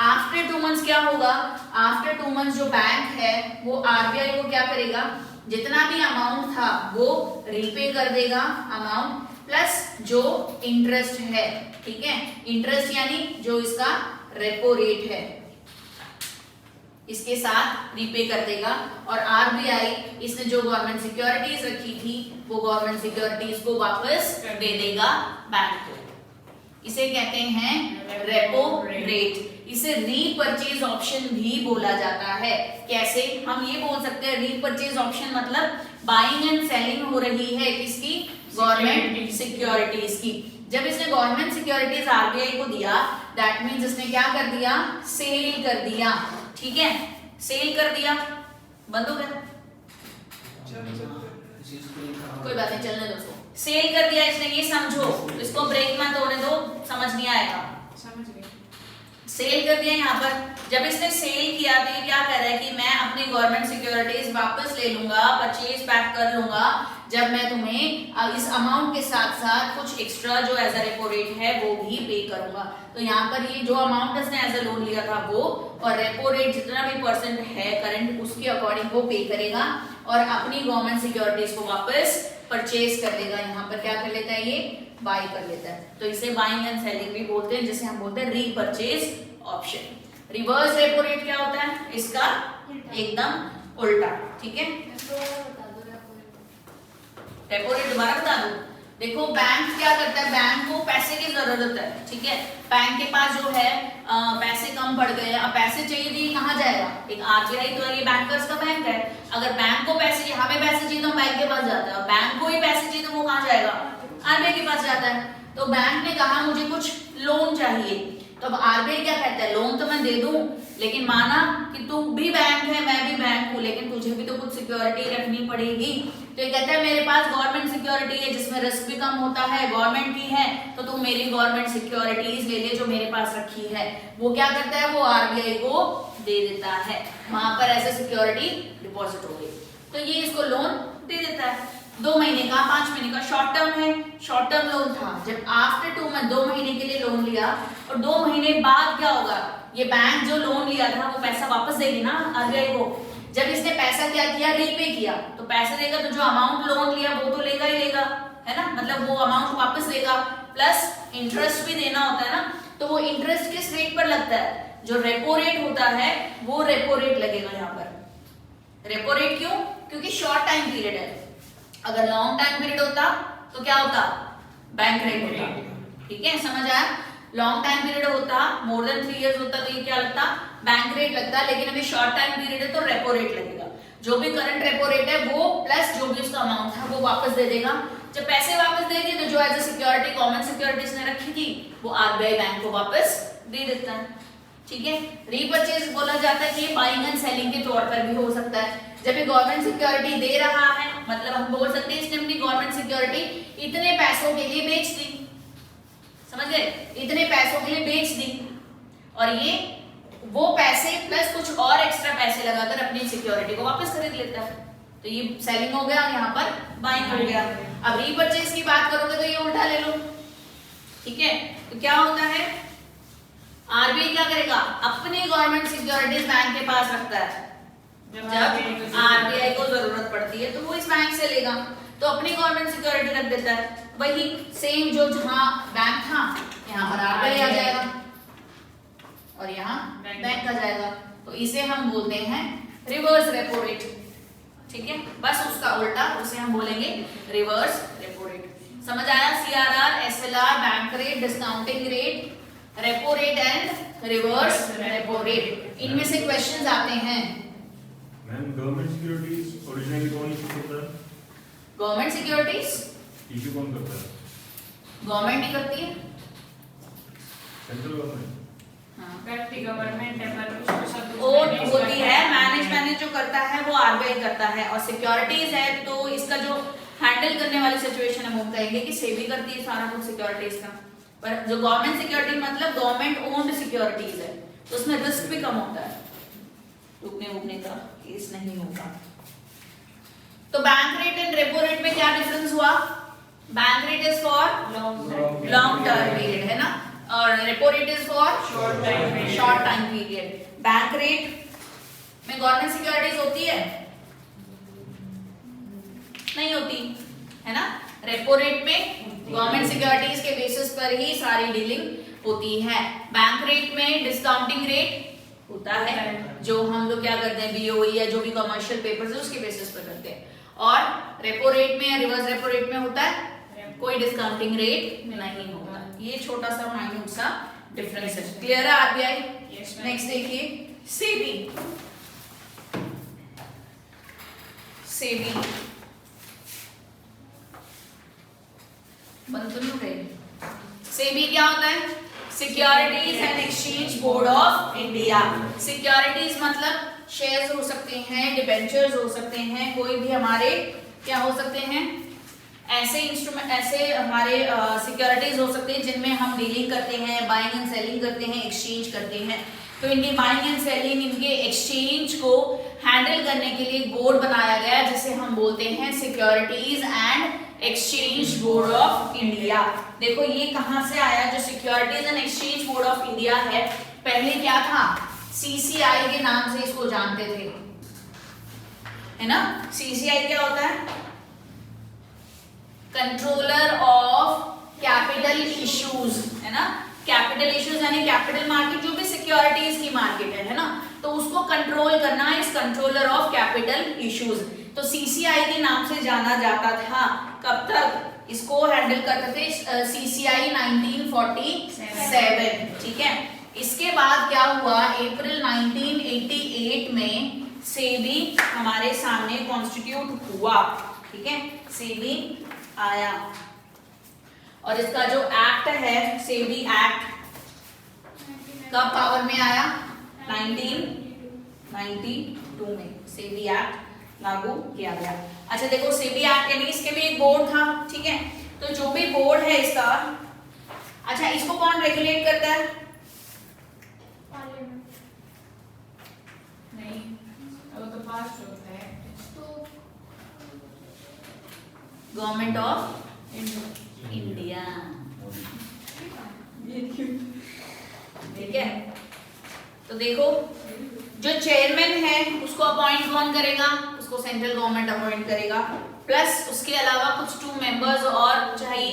आफ्टर 2 मंथ्स क्या होगा, आफ्टर 2 मंथ्स जो बैंक है वो आरबीआई को क्या करेगा, जितना भी अमाउंट था वो रीपे कर देगा, अमाउंट प्लस जो इंटरेस्ट है। ठीक है, इंटरेस्ट यानी जो इसका रेपो रेट है, इसके साथ रीपे कर देगा। और आरबीआई इसने जो गवर्नमेंट सिक्योरिटीज रखी थी वो गवर्नमेंट सिक्योरिटीज को वापस दे देगा बैंक को। इसे कहते हैं रेपो रेट। इसे रीपरचेज ऑप्शन भी बोला जाता है। कैसे? हम ये बोल सकते हैं रीपरचेज ऑप्शन मतलब बाइंग एंड सेलिंग हो रही है किसकी? गवर्नमेंट सिक्योरिटीज की। जब इसने गवर्नमेंट सिक्योरिटीज आरबीआई को दिया, दैट मींस इसने क्या कर दिया? सेल कर दिया। ठीक है, सेल कर दिया। बंद हो गया? कोई बात नहीं, चलने दो उसको। सेल कर दिया इसने, ये समझो, इसको ब्रेक मत होने दो, समझ नहीं आएगा। समझ गए। सेल कर दिया। यहाँ पर जब इसने सेल किया तो ये क्या कह रहा है कि मैं अपनी गवर्नमेंट सिक्योरिटीज वापस ले लूंगा, परचेज बैक कर लूंगा, जब मैं तुम्हें इस अमाउंट के साथ साथ कुछ एक्स्ट्रा जो एज अ रेपो रेट है वो भी पे करूंगा। तो यहाँ पर ये जो अमाउंट इसने एज अ लोन लिया था वो, और रेपो रेट जितना भी परसेंट है करंट उसके अकॉर्डिंग वो पे करेगा और अपनी गवर्नमेंट सिक्योरिटीज को वापस परचेज कर लेगा। यहाँ पर क्या कर लेता है? ये बाय कर लेता है। तो इसे बाइंग एंड सेलिंग भी बोलते हैं, जिसे हम बोलते हैं repurchase option. Reverse repo rate क्या होता है? इसका एकदम उल्टा। ठीक है, रेपो रेट दोबारा बता दूं। देखो बैंक क्या करता है, बैंक को पैसे की जरूरत है। ठीक है, बैंक के पास जो है पैसे कम पड़ गए, अब पैसे चाहिए तो कहाँ जाएगा? एक आरबीआई तो है, ये बैंकर्स का बैंक है। अगर बैंक को पैसे, हमें पैसे चाहिए तो बैंक के पास जाता है, और बैंक को ही पैसे चाहिए तो वो कहाँ जाएगा? आरबीआई के पास जाता है। तो बैंक ने कहा मुझे कुछ लोन चाहिए, तो अब आरबीआई क्या कहता है? लोन तो मैं दे दूं, लेकिन माना कि तू भी बैंक है मैं भी बैंक हूं, लेकिन तुझे भी तो कुछ सिक्योरिटी रखनी पड़ेगी। तो ये कहता है मेरे पास गवर्नमेंट सिक्योरिटी है जिसमें रिस्क भी कम होता है, गवर्नमेंट की है, तो तू मेरी गवर्नमेंट सिक्योरिटीज ले ले जो मेरे पास रखी है। वो क्या करता है? वो आरबीआई को दे देता है, वहां पर ऐसे सिक्योरिटी डिपॉजिट हो गई, तो ये इसको लोन दे देता है। 2 महीने का, 5 महीने का शॉर्ट टर्म है, शॉर्ट टर्म लोन था। जब आफ्टर 2 मंथ 2 महीने के लिए लोन लिया, और 2 महीने बाद क्या होगा? ये बैंक जो लोन लिया था वो पैसा वापस देगी ना आरबीआई को। जब इसने पैसा क्या किया? रीपे किया। तो पैसा देगा तो जो अमाउंट लोन लिया वो तो लेगा ही लेगा, है ना, मतलब वो अमाउंट वापस लेगा, प्लस इंटरेस्ट भी देना होता है ना। तो वो इंटरेस्ट किस रेट पर लगता है? जो रेपो रेट होता है वो रेपो रेट लगेगा यहाँ पर। रेपो रेट क्यों? क्योंकि शॉर्ट टाइम पीरियड है। अगर लॉन्ग टाइम पीरियड होता तो क्या होता? बैंक रेट होता। ठीक है, समझ आया? लॉन्ग टाइम पीरियड होता, मोर देन 3 इयर्स होता तो ये क्या लगता? बैंक रेट लगता। लेकिन अभी शॉर्ट टाइम पीरियड है तो रेपो रेट लगेगा। जो भी करंट रेपो रेट है वो प्लस जो भी उसका अमाउंट था वो वापस दे देगा। जब पैसे वापस दे दिए तो जो as a security government securities ने रखी थी वो आरबीआई बैंक को वापस दे देता है। ठीक है, रीपरचेज बोला जाता है कि बाइंग एंड सेलिंग के तौर पर भी हो सकता है। जब ये गवर्नमेंट सिक्योरिटी दे रहा है, मतलब हम बोल सकते हैं इसने अपनी गवर्नमेंट सिक्योरिटी इतने पैसों के लिए बेच दी, समझ गए? इतने पैसों के लिए बेच दी, और ये वो पैसे प्लस कुछ और एक्स्ट्रा पैसे लगाकर अपनी सिक्योरिटी को वापस खरीद लेता है। तो ये सेलिंग हो गया और यहाँ पर बाइंग हो गया। अब रीपरचेज की बात करोगे तो ये उल्टा ले लो। ठीक है, तो क्या होता है? आरबीआई क्या करेगा? अपनी गवर्नमेंट सिक्योरिटीज बैंक के पास रखता है। जब आरबीआई को जरूरत पड़ती है तो वो इस बैंक से लेगा, तो अपनी गवर्नमेंट सिक्योरिटी रख देता है। वही सेम जो जहां बैंक था यहाँ पर आरबीआई आ जाएगा और यहाँ बैंक आ जाएगा। तो इसे हम बोलते हैं रिवर्स रेपो रेट। ठीक है, बस उसका उल्टा, उसे हम बोलेंगे रिवर्स रेपो रेट। समझ आया? CRR, SLR, bank rate, discounting rate, repo rate and reverse repo rate, इनमें से क्वेश्चंस आते हैं। मैम, गवर्नमेंट सिक्योरिटीज ओरिजिनली कौन इशू करता है? गवर्नमेंट सिक्योरिटीज इशू कौन करता है? गवर्नमेंट ही करती है। Central government? व्यक्ति गवर्नमेंट है पर उसको सब ओट होती है, मैनेज जो करता है वो आरबीआई करता है, और सिक्योरिटीज है तो इसका जो हैंडल करने वाली सिचुएशन है वो कहेंगे कि सेबी करती है सारा कुछ सिक्योरिटीज का। पर जो गवर्नमेंट सिक्योरिटी मतलब गवर्नमेंट ओन्ड सिक्योरिटीज है तो उसमें रिस्क भी कम होता है, रुकने का केस नहीं होगा। तो bank rate and repo rate में क्या डिफरेंस हुआ? Bank rate is for long term period, है ना, और repo rate is for short time period. Bank rate में गवर्नमेंट सिक्योरिटीज होती है? नहीं होती, है ना। रेपो रेट में गवर्नमेंट सिक्योरिटीज के बेसिस पर ही सारी डीलिंग होती है। बैंक रेट में डिस्काउंटिंग रेट होता है, जो हम लोग क्या करते हैं BOE या जो भी कमर्शियल पेपर्स है उसके बेसिस पर करते हैं। और रेपो रेट में या रिवर्स रेपो रेट में होता है कोई डिस्काउंटिंग रेट नहीं होता। ये छोटा सा माइन्यूट सा डिफरेंस है। क्लियर है RBI? नेक्स्ट देखिए सेबी। सेबी बंद तो नहीं हो गई। सेबी क्या होता है? Securities and exchange board of India. Securities मतलब शेयर्स हो सकते हैं, डिबेंचर्स हो सकते हैं, कोई भी हमारे क्या हो सकते हैं ऐसे इंस्ट्रूमेंट, ऐसे हमारे सिक्योरिटीज हो सकते हैं जिनमें हम डीलिंग करते हैं, बाइंग एंड सेलिंग करते हैं, एक्सचेंज करते हैं। तो इनके बाइंग एंड सेलिंग, इनके एक्सचेंज को हैंडल करने के लिए एक बोर्ड बनाया गया जिसे हम बोलते हैं securities and exchange board of India. देखो ये कहां से आया? जो securities and exchange board of India है, पहले क्या था? CCI के नाम से इसको जानते थे, है ना। CCI क्या होता है? कंट्रोलर ऑफ कैपिटल इश्यूज, है ना। कैपिटल इश्यूज यानी कैपिटल मार्केट, जो भी सिक्योरिटीज की मार्केट है ना, तो उसको कंट्रोल करना इस कंट्रोलर ऑफ कैपिटल इश्यूज। तो CCI के नाम से जाना जाता था। कब तक इसको हैंडल करते थे? CCI 1947, ठीक है। इसके बाद क्या हुआ? अप्रैल 1988 में सेबी हमारे सामने कॉन्स्टिट्यूट हुआ, ठीक है। सेबी आया और इसका जो एक्ट है सेबी एक्ट कब पावर में आया? 1992 में सेबी एक्ट लागू किया गया। अच्छा देखो सेबी एक्ट यानी इसके भी एक बोर्ड था, ठीक है। तो जो भी बोर्ड है इसका, अच्छा इसको कौन रेगुलेट करता है? पार्लियामेंट नहीं, वो तो पास होता है। तो गवर्नमेंट ऑफ इंडिया, ठीक है। तो देखो जो चेयरमैन है उसको अपॉइंट कौन करेगा? उसको सेंट्रल गवर्नमेंट अपॉइंट करेगा, प्लस उसके अलावा कुछ 2 मेंबर्स और चाहिए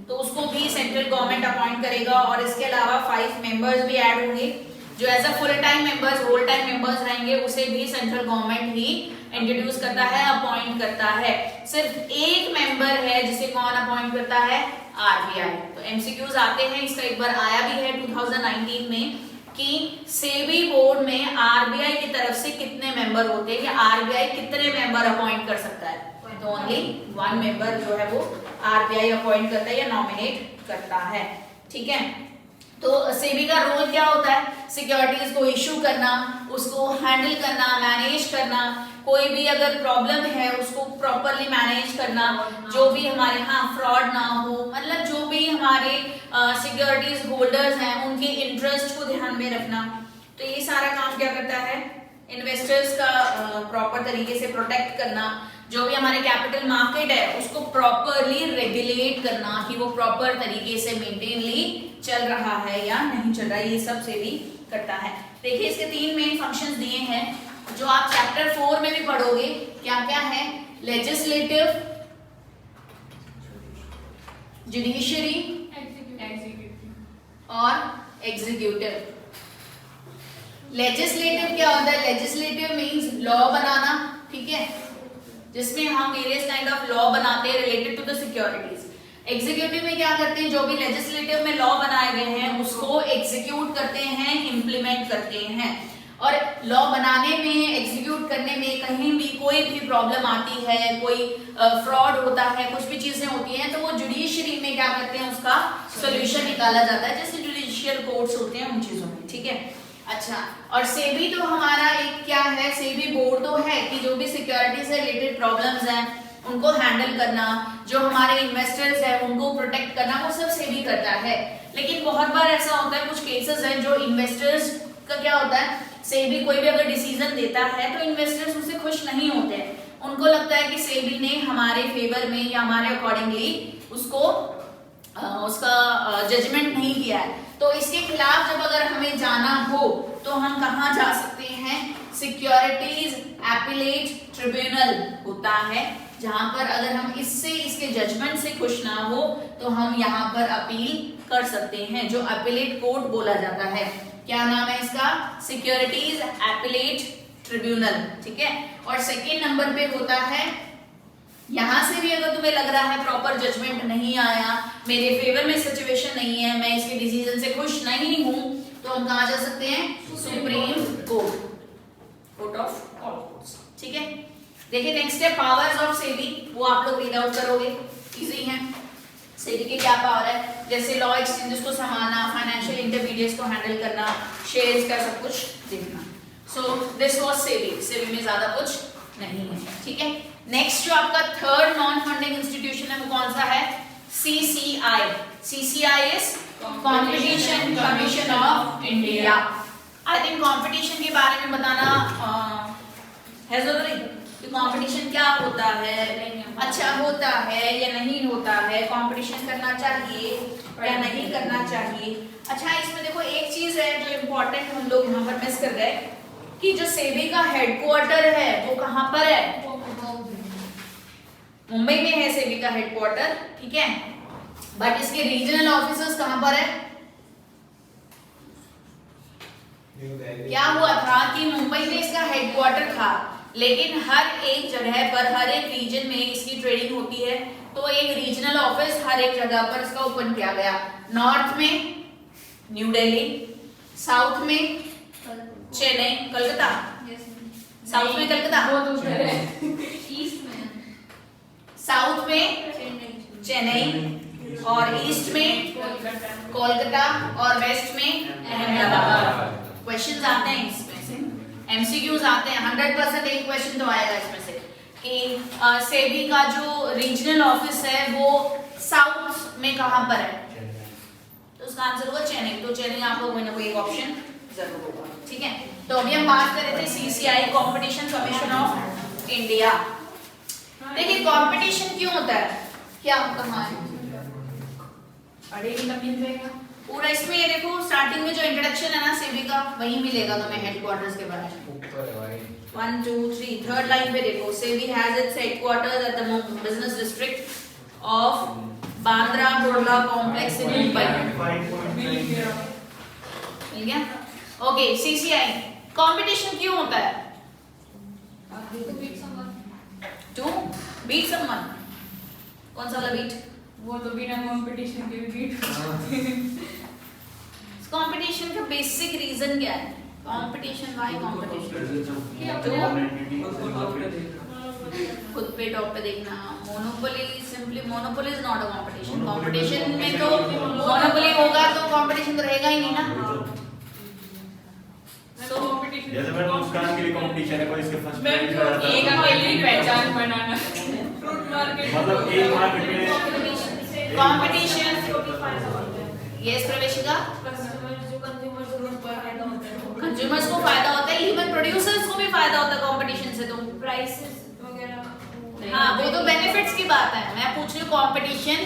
तो उसको भी सेंट्रल गवर्नमेंट अपॉइंट करेगा। और इसके अलावा 5 मेंबर्स भी ऐड होंगे जो as a full time members, whole time members रहेंगे, उसे भी सेंट्रल गवर्नमेंट ही इंट्रोड्यूस करता है, अपॉइंट करता है। सिर्फ एक मेंबर है जिसे कौन अपॉइंट करता है? RBI। तो MCQs आते हैं, इसका एक बार आया भी है 2019 में कि सेबी बोर्ड में RBI की तरफ से कितने मेंबर होते हैं या RBI कितने मेंबर अपॉइंट कर सकता है? तो ओनली 1 मेंबर जो है वो RBI अपॉइंट करता है या नॉमिनेट करता है, ठीक है। तो सेबी का रोल क्या होता है? सिक्योरिटीज को इशू करना, उसको हैंडल करना, मैनेज करना, कोई भी अगर प्रॉब्लम है उसको प्रॉपरली मैनेज करना, जो भी हमारे फ्रॉड ना हो, मतलब जो भी हमारे सिक्योरिटीज होल्डर्स हैं उनके इंटरेस्ट को ध्यान में रखना। तो ये सारा काम क्या करता है? इन्वेस्टर्स का प्रॉपर तरीके से प्रोटेक्ट करना, जो भी हमारे कैपिटल मार्केट है उसको प्रॉपरली रेगुलेट करना कि वो प्रॉपर तरीके से मेंटेनली चल रहा है या नहीं चल रहा है, ये सब सेबी करता है। देखिए इसके 3 मेन फंक्शंस दिए हैं जो आप चैप्टर 4 में भी पढ़ोगे। क्या क्या है? लेजिस्लेटिव, जुडिशियरी और एग्जीक्यूटिव। लेजिस्लेटिव क्या होता है? लेजिस्लेटिव मींस लॉ बनाना, ठीक है, जिसमें हम वेरियस काइंड ऑफ लॉ बनाते हैं related to the securities. Executive में क्या करते हैं? जो भी लेजिस्लेटिव में लॉ बनाए गए हैं उसको एग्जीक्यूट करते हैं, इंप्लीमेंट करते हैं। और लॉ बनाने में, एग्जीक्यूट करने में कहीं भी कोई भी प्रॉब्लम आती है, कोई फ्रॉड होता है, कुछ भी चीजें होती हैं, तो वो जुडिशियरी में क्या करते हैं? उसका सोल्यूशन निकाला जाता है, जैसे जुडिशियल कोर्ट्स होते हैं उन चीजों में, ठीक है। अच्छा, और सेबी तो हमारा एक क्या है? सेबी बोर्ड तो है कि जो भी सिक्योरिटी से रिलेटेड प्रॉब्लम्स हैं उनको हैंडल करना, जो हमारे इन्वेस्टर्स हैं उनको प्रोटेक्ट करना, वो सब सेबी करता है। लेकिन बहुत बार ऐसा होता है, कुछ केसेस हैं जो इन्वेस्टर्स का क्या होता है, सेबी कोई भी अगर डिसीजन देता है तो इन्वेस्टर्स उससे खुश नहीं होते हैं। उनको लगता है कि सेबी ने हमारे फेवर में या हमारे अकॉर्डिंगली उसको उसका जजमेंट नहीं किया है। तो इसके खिलाफ जब अगर हमें जाना हो तो हम कहाँ जा सकते हैं? सिक्योरिटीज एपीलेट ट्रिब्यूनल होता है, जहां पर अगर हम इसके जजमेंट से खुश ना हो तो हम यहाँ पर अपील कर सकते हैं, जो अपीलेट कोर्ट बोला जाता है। क्या नाम है इसका? सिक्योरिटीज एपिलेट ट्रिब्यूनल, ठीक है। और सेकेंड नंबर पे होता है, यहां से भी अगर तुम्हें लग रहा है प्रॉपर जजमेंट नहीं आया, मेरे फेवर में सिचुएशन नहीं है, मैं इसके डिसीजन से खुश नहीं हूं, तो हम कहां जा सकते हैं? Supreme court, court of all courts, ठीक है। देखिए नेक्स्ट है पावर्स ऑफ सेबी, वो आप लोग रीड आउट करोगे, इजी है। सेबी के क्या पावर है? जैसे लॉ एक्सचेंजेस को संभालना, फाइनेंशियल इंटरमीडिएट्स को हैंडल करना, शेयर्स का सब कुछ देखना। So this was SEBI, SEBI में ज्यादा कुछ नहीं है, ठीक है। नेक्स्ट जो आपका थर्ड नॉन फंडिंग इंस्टीट्यूशन है वो कौन सा है? CCI। CCI is competition commission of India. I think competition के बारे में बताना है जरूरी कि कंपटीशन क्या होता है, अच्छा होता है या नहीं होता है, कंपटीशन करना चाहिए या नहीं करना चाहिए। अच्छा इसमें देखो एक चीज है जो इम्पोर्टेंट हम लोग यहाँ पर मिस कर गए कि जो सेबी का हेडक्वार्टर है वो कहाँ पर है? मुंबई में है सेबी का हेडक्वार्टर, ठीक है। बट इसके रीजनल ऑफिसर्स कहाँ पर है? क्या हुआ था कि मुंबई में इसका हेडक्वार्टर था, लेकिन हर एक जगह पर, हर एक रीजन में इसकी ट्रेडिंग होती है, तो एक रीजनल ऑफिस हर एक जगह पर इसका ओपन किया गया। नॉर्थ में न्यू दिल्ली, साउथ में चेन्नई, कलकत्ता, साउथ में कलकत्ता, ईस्ट में साउथ में चेन्नई, और ईस्ट में कोलकाता, और वेस्ट में अहमदाबाद। क्वेश्चंस आते हैं इसमें से, एमसीक्यूज आते हैं, 100% एक क्वेश्चन तो आएगा इसमें से कि सेबी का जो रीजनल ऑफिस है वो साउथ में कहां पर है, तो उसका आंसर होगा चेन्नई। तो चेन्नई आपको कोई ना कोई एक ऑप्शन जरूर होगा, ठीक है। तो अभी हम बात कर रहे थे CCI, competition commission of India. देखिए कंपटीशन क्यों होता है, क्या कहाँ है? पूरा इसमें ये देखो स्टार्टिंग में जो इंट्रोडक्शन है ना सेबी का, वही मिलेगा तुम्हें हेडक्वार्टर्स के बारे में। 1 2 3 थर्ड लाइन पे देखो, SEBI has its headquarters at the business district of Bandra Kurla complex in Mumbai. मिल गया? ओके, CCI कंपटीशन क्यों होता है? To beat someone. कौन सा वाला बीट? वो तो बिना कंपटीशन के भी कंपटीशन का बेसिक रीजन क्या है? Competition, why competition? खुद पे टॉप पे देखना। Monopoly, simply monopoly is not a competition. Competition में तो मोनोपोली होगा तो कंपटीशन तो रहेगा ही नहीं ना। तो कंपटीशन जैसे मैं मुस्कान के लिए कंपटीशन है, कोई इसके फर्स्ट प्राइज एक कराता है, अकेली पहचान बनाना। फ्रूट मार्केट मतलब एक मार्केट में कंपटीशन, यस प्रवेशिका, कस्टमर्स जो कंज्यूमर्स उनको फायदा होता है, कंज्यूमर्स को फायदा होता है, इवन प्रोड्यूसर्स को भी फायदा होता है कंपटीशन से। तो प्राइसेस वगैरह। हाँ वो तो बेनिफिट्स की बात है, मैं पूछ रही हूँ कंपटीशन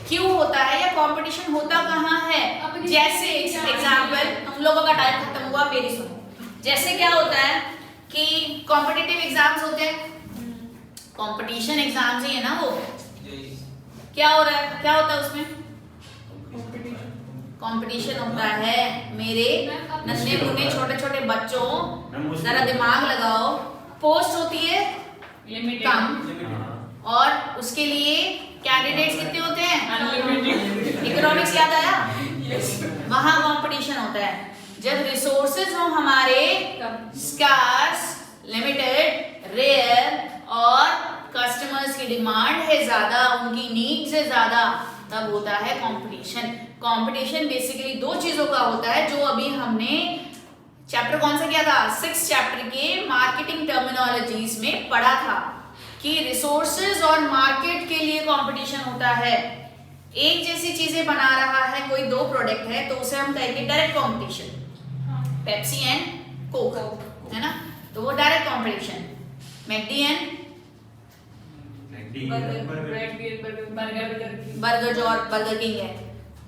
क्यों होता है या कंपटीशन होता कहाँ है। जैसे एग्जांपल, हम लोगों का टाइम खत्म हुआ, मेरी सुनो। जैसे क्या होता है कि कॉम्पिटिटिव एग्जाम्स होते हैं, कंपटीशन एग्जाम्स ही है ना वो। क्या हो रहा है, क्या होता है उसमें? कंपटीशन होता है। मेरे नन्हे मुन्ने छोटे छोटे बच्चों, जरा दिमाग लगाओ, पोस्ट होती है कम, और उसके लिए कैंडिडेट्स कितने होते हैं? इकोनॉमिक्स याद आया? वहां कंपटीशन होता है। जब रिसोर्सेज हो हमारे स्कार्स, लिमिटेड, रेयर, और कस्टमर्स की डिमांड है ज्यादा, उनकी नीड्स है ज्यादा, तब होता है कंपटीशन। कंपटीशन बेसिकली दो चीजों का होता है, जो अभी हमने चैप्टर कौन सा किया था? 6 चैप्टर के मार्केटिंग टर्मिनोलॉजीज में पढ़ा था कि रिसोर्सेज और मार्केट के लिए कंपटीशन होता है। एक जैसी चीजें बना रहा है कोई, दो प्रोडक्ट है, तो उसे हम कहेंगे direct competition. Pepsi and Coke है ना, तो वो direct competition. McD and burger जो और बर्गर किंग है,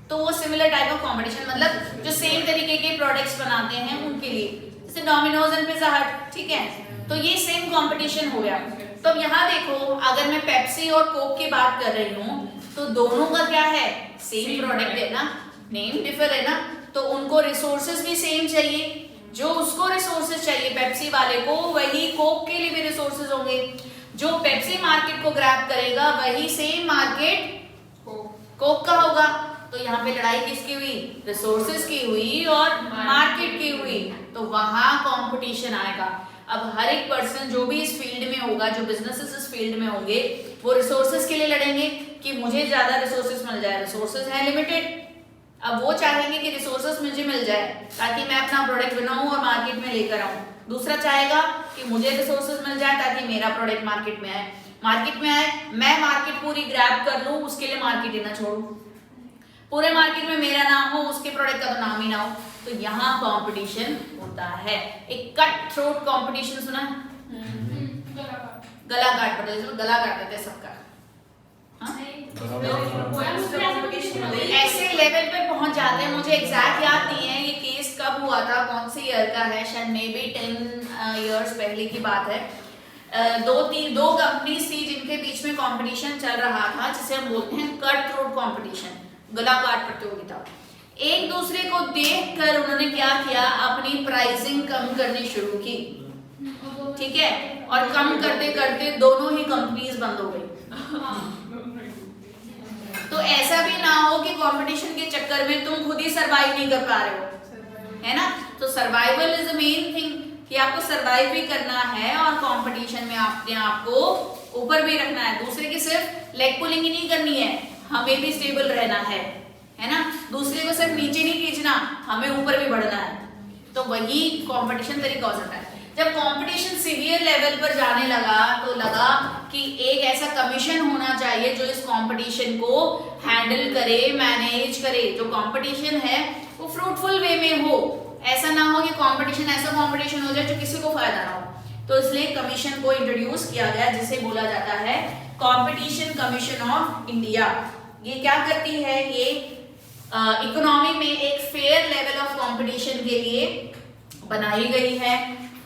तो वो सिमिलर टाइप ऑफ कंपटीशन, मतलब जो सेम तरीके के प्रोडक्ट्स बनाते हैं उनके लिए, जैसे डोमिनोज एंड पिज़्ज़ा हट, ठीक है, तो ये सेम कंपटीशन हो गया। तो अब यहाँ देखो, अगर मैं पेप्सी और कोक की बात कर रही हूँ तो दोनों का क्या है? सेम प्रोडक्ट है ना, नेम डिफर है ना, तो उनको रिसोर्सेज भी सेम चाहिए। जो उसको रिसोर्सेज चाहिए पेप्सी वाले को, वही कोक के लिए भी रिसोर्सेज होंगे। जो पेप्सी मार्केट को ग्रैब करेगा वही सेम मार्केट कोक का होगा। तो यहाँ पे लड़ाई किसकी हुई? रिसोर्सेज की हुई और मार्केट की हुई, तो वहां कंपटीशन आएगा। अब हर एक पर्सन जो भी इस फील्ड में होगा, जो बिजनेसेस इस फील्ड में होंगे, वो रिसोर्सेज के लिए लड़ेंगे कि मुझे ज्यादा रिसोर्सेज मिल जाए। रिसोर्सेज है लिमिटेड, अब वो चाहेंगे कि रिसोर्सेज मुझे मिल जाए ताकि मैं अपना प्रोडक्ट बनाऊं और मार्केट में लेकर आऊं। दूसरा चाहेगा कि मुझे रिसोर्सेज मिल जाए ताकि मेरा प्रोडक्ट मार्केट में आए। मार्केट में आए, मैं मार्केट पूरी ग्रैब कर लूं, उसके लिए मार्केट ही ना छोड़ूं। पूरे मार्केट में मेरा नाम हो, उसके प्रोडक्ट का तो नाम ही ना हो। तो यहाँ कंपटीशन होता है। एक कट थ्रोट कंपटीशन सुना है? गला काट पड़ता है, गला काट देते हैं सबका। ऐसे लेवल पे पहुंच जाते हैं, मुझे एग्जैक्ट याद नहीं है ये केस कब हुआ था, कौन से ईयर का है, शायद मे बी 10 इयर्स पहले की बात है। दो कंपनीज थी जिनके बीच में कंपटीशन चल रहा था, जिसे हम बोलते हैं कट थ्रोट कंपटीशन, गला काट प्रतियोगिता। एक दूसरे को देखकर उन्होंने क्या किया, अपनी प्राइसिंग कम करनी शुरू की, ठीक है, और कम करते करते दोनों ही कंपनीज बंद हो गई। तो ऐसा भी ना हो कि कंपटीशन के चक्कर में तुम खुद ही सरवाइव नहीं कर पा रहे हो, है ना। तो survival is the main thing, कि आपको सरवाइव भी करना है और कंपटीशन में अपने आप को ऊपर भी रखना है। दूसरे की सिर्फ लेग पुलिंग ही नहीं करनी है, हमें भी स्टेबल रहना है ना। दूसरे को सिर्फ नीचे नहीं खींचना, हमें ऊपर भी बढ़ना है। तो वही कंपटीशन तरीका हो सकता है। जब कंपटीशन सीवियर लेवल पर जाने लगा तो लगा कि एक ऐसा कमीशन होना चाहिए जो इस कंपटीशन को हैंडल करे, मैनेज करे। जो कंपटीशन है वो फ्रूटफुल वे में हो, ऐसा ना हो कि कंपटीशन ऐसा कंपटीशन हो जाए जो किसी को फायदा ना हो। तो इसलिए कमीशन को इंट्रोड्यूस किया गया, जिसे बोला जाता है कंपटीशन कमीशन ऑफ इंडिया। ये क्या करती है, ये इकोनॉमी में एक फेयर लेवल ऑफ कंपटीशन के लिए बनाई गई है।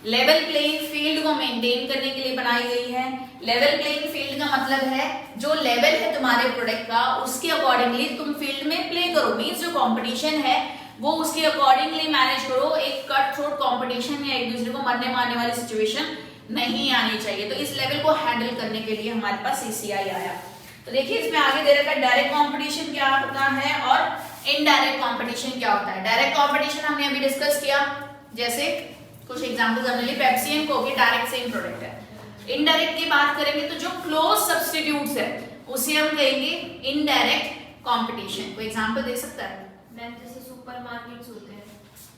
लेवल प्लेइंग फील्ड को मेंटेन करने के लिए बनाई गई है। लेवल प्लेइंग फील्ड का मतलब है जो लेवल है तुम्हारे प्रोडक्ट का, उसके अकॉर्डिंगली तुम फील्ड में प्ले करो। मींस जो कंपटीशन है वो उसके अकॉर्डिंगली मैनेज करो। एक कट थ्रोट कंपटीशन या एक दूसरे को मरने मारने वाली सिचुएशन नहीं आनी चाहिए। तो इस लेवल को हैंडल करने के लिए हमारे पास CCI आया। तो देखिए इसमें आगे दे रखा है डायरेक्ट कंपटीशन क्या होता है और इनडायरेक्ट कंपटीशन क्या होता है। डायरेक्ट कंपटीशन हमने अभी डिस्कस किया, जैसे कुछ एग्जांपल्स हमने लिए, Pepsi and Coke direct same product है। इनडायरेक्ट की बात करेंगे तो जो क्लोज सब्स्टिट्यूट्स है उसे हम कहेंगे इनडायरेक्ट कंपटीशन। कोई एग्जांपल दे सकता है? मैम जैसे सुपरमार्केट्स होते हैं,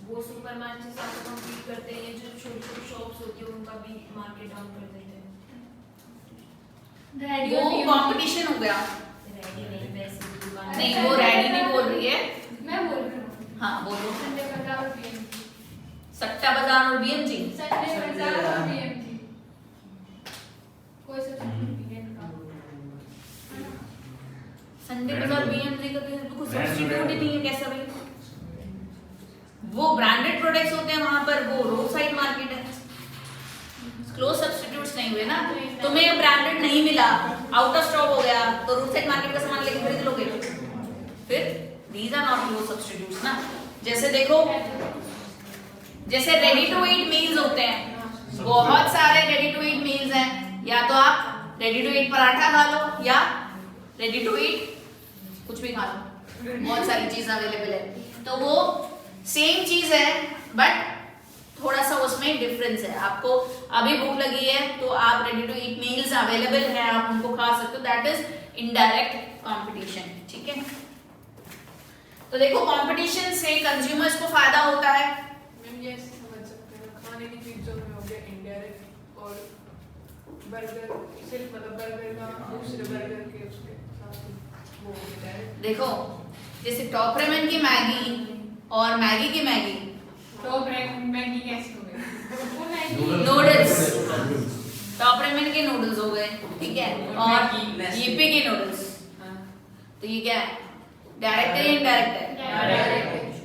वो सुपरमार्केट के साथ कम्पीट करते हैं। जो छोटी छोटी शॉप्स होती है उनका भी मार्केट डाउन कर देते हैं। वो कंपटीशन हो गया। रेडी नहीं, वैसे भी दुकान नहीं, वो रेडी नहीं बोल रही है। मैं बोल रही हूँ हाँ बोलो। संडे बाजार और BMG। सट्टा बाजार और BMG। संडे बाजार और BMG कोई सा वीकेंड का संडे बाजार BMG का तो कुछ सब्स्टिट्यूट ही नहीं है। कैसा भाई? वो ब्रांडेड प्रोडक्ट्स होते हैं वहां पर, वो रोड साइड मार्केट है। क्लोज सब्स्टिट्यूट्स नहीं हुए ना। तुम्हें ब्रांडेड नहीं मिला, आउट ऑफ स्टॉक हो गया, तो रोड साइड मार्केट का सामान लेके खरीद लोगे। फिर these are not close substitutes ना। जैसे देखो, जैसे रेडी टू ईट मील्स होते हैं, बहुत सारे रेडी टू ईट मील्स हैं। या तो आप रेडी टू ईट पराठा खा लो या रेडी टू ईट कुछ भी खा लो, बहुत सारी चीज अवेलेबल है। तो वो सेम चीज है बट थोड़ा सा उसमें डिफरेंस है। आपको अभी भूख लगी है तो आप ready to eat meals available है, आप उनको खा सकते हो। दैट इज इनडायरेक्ट कंपटीशन, ठीक है। तो देखो कंपटीशन से कंज्यूमर्स को फायदा होता है। मैम ये ऐसे समझ सकते हैं, खाने की चीजों में हो गया इनडायरेक्ट, और बर्गर सिर्फ मतलब बर्गर का दूसरे बर्गर के उसके साथ वो डायरेक्ट। देखो जैसे टॉप रेमन की मैगी और मैगी की मैगी, तो मैगी कैसे हो गई? नूडल्स, टॉप रेमन के नूडल्स हो गए, ठीक है, और यीपी के नूडल्स। तो ये क्या है? डायरेक्ट है इनडायरेक्ट है?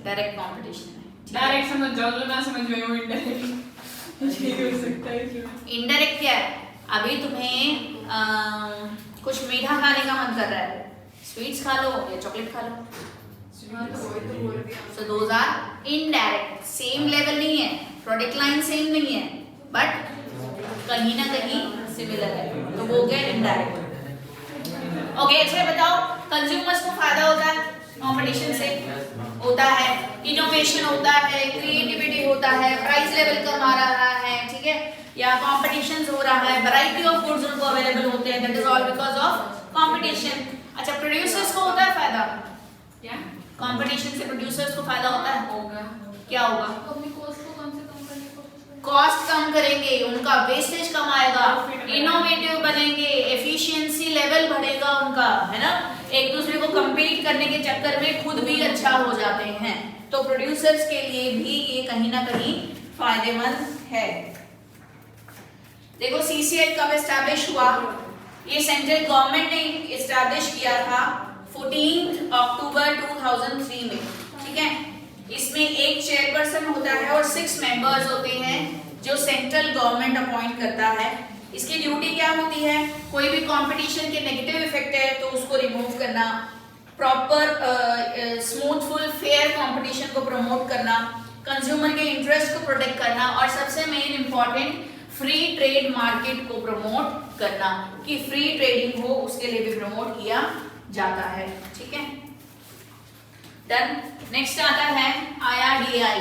डायरेक्ट कंपटीशन है। डायरेक्ट समझ जाओ, जो ना समझ में वो इनडायरेक्ट ये हो सकता है। इनडायरेक्ट क्या है? अभी तुम्हें कुछ मीठा खाने का मन कर रहा है, स्वीट्स खा लो या चॉकलेट खा लो। हाँ तो वही तो बोल दिया। So those are indirect, same level नहीं है, प्रोडक्ट लाइन सेम नहीं है, बट कहीं ना कहीं सिमिलर है, तो वो हो गए इनडायरेक्ट। ओके, अच्छा बताओ, कंज्यूमर्स को फायदा होता है कंपटीशन से, होता है, इनोवेशन होता है, क्रिएटिविटी होता है, प्राइस लेवल कम आ रहा है, ठीक है, या कंपटीशन हो रहा है, वैरायटी ऑफ गुड्स उनको अवेलेबल होते हैं, that is all because of competition. अच्छा, प्रोड्यूसर्स को होता है फायदा, क्या कंपटीशन से प्रोड्यूसर्स को फायदा होता है, होगा? क्या होगा? तो अपनी कॉस्ट को कम से कम करने की कोशिश करें। कॉस्ट कम करेंगे, उनका वेस्टेज कम आएगा, इनोवेटिव बनेंगे, एफिशिएंसी लेवल बढ़ेगा उनका, है ना, एक दूसरे को compete करने के चक्कर में खुद भी अच्छा हो जाते हैं, तो प्रोड्यूसर्स के लिए भी ये कहीं ना कहीं फायदेमंद है। देखो सीसीआई कब एस्टैब्लिश हुआ? ये सेंट्रल गवर्नमेंट ने एस्टैब्लिश किया था 14 अक्टूबर 2003 में, ठीक है। इसमें एक चेयरपर्सन होता है और 6 मेंबर्स होते हैं जो सेंट्रल गवर्नमेंट अपॉइंट करता है। इसकी ड्यूटी क्या होती है? कोई भी कंपटीशन के नेगेटिव इफेक्ट है तो उसको रिमूव करना, प्रॉपर स्मूथफुल फेयर कंपटीशन को प्रमोट करना, कंज्यूमर के इंटरेस्ट को प्रोटेक्ट करना, और सबसे main important free trade market को प्रमोट करना, कि फ्री ट्रेडिंग हो उसके लिए भी प्रमोट किया जाता है, ठीक है। डन। नेक्स्ट आता है IRDAI,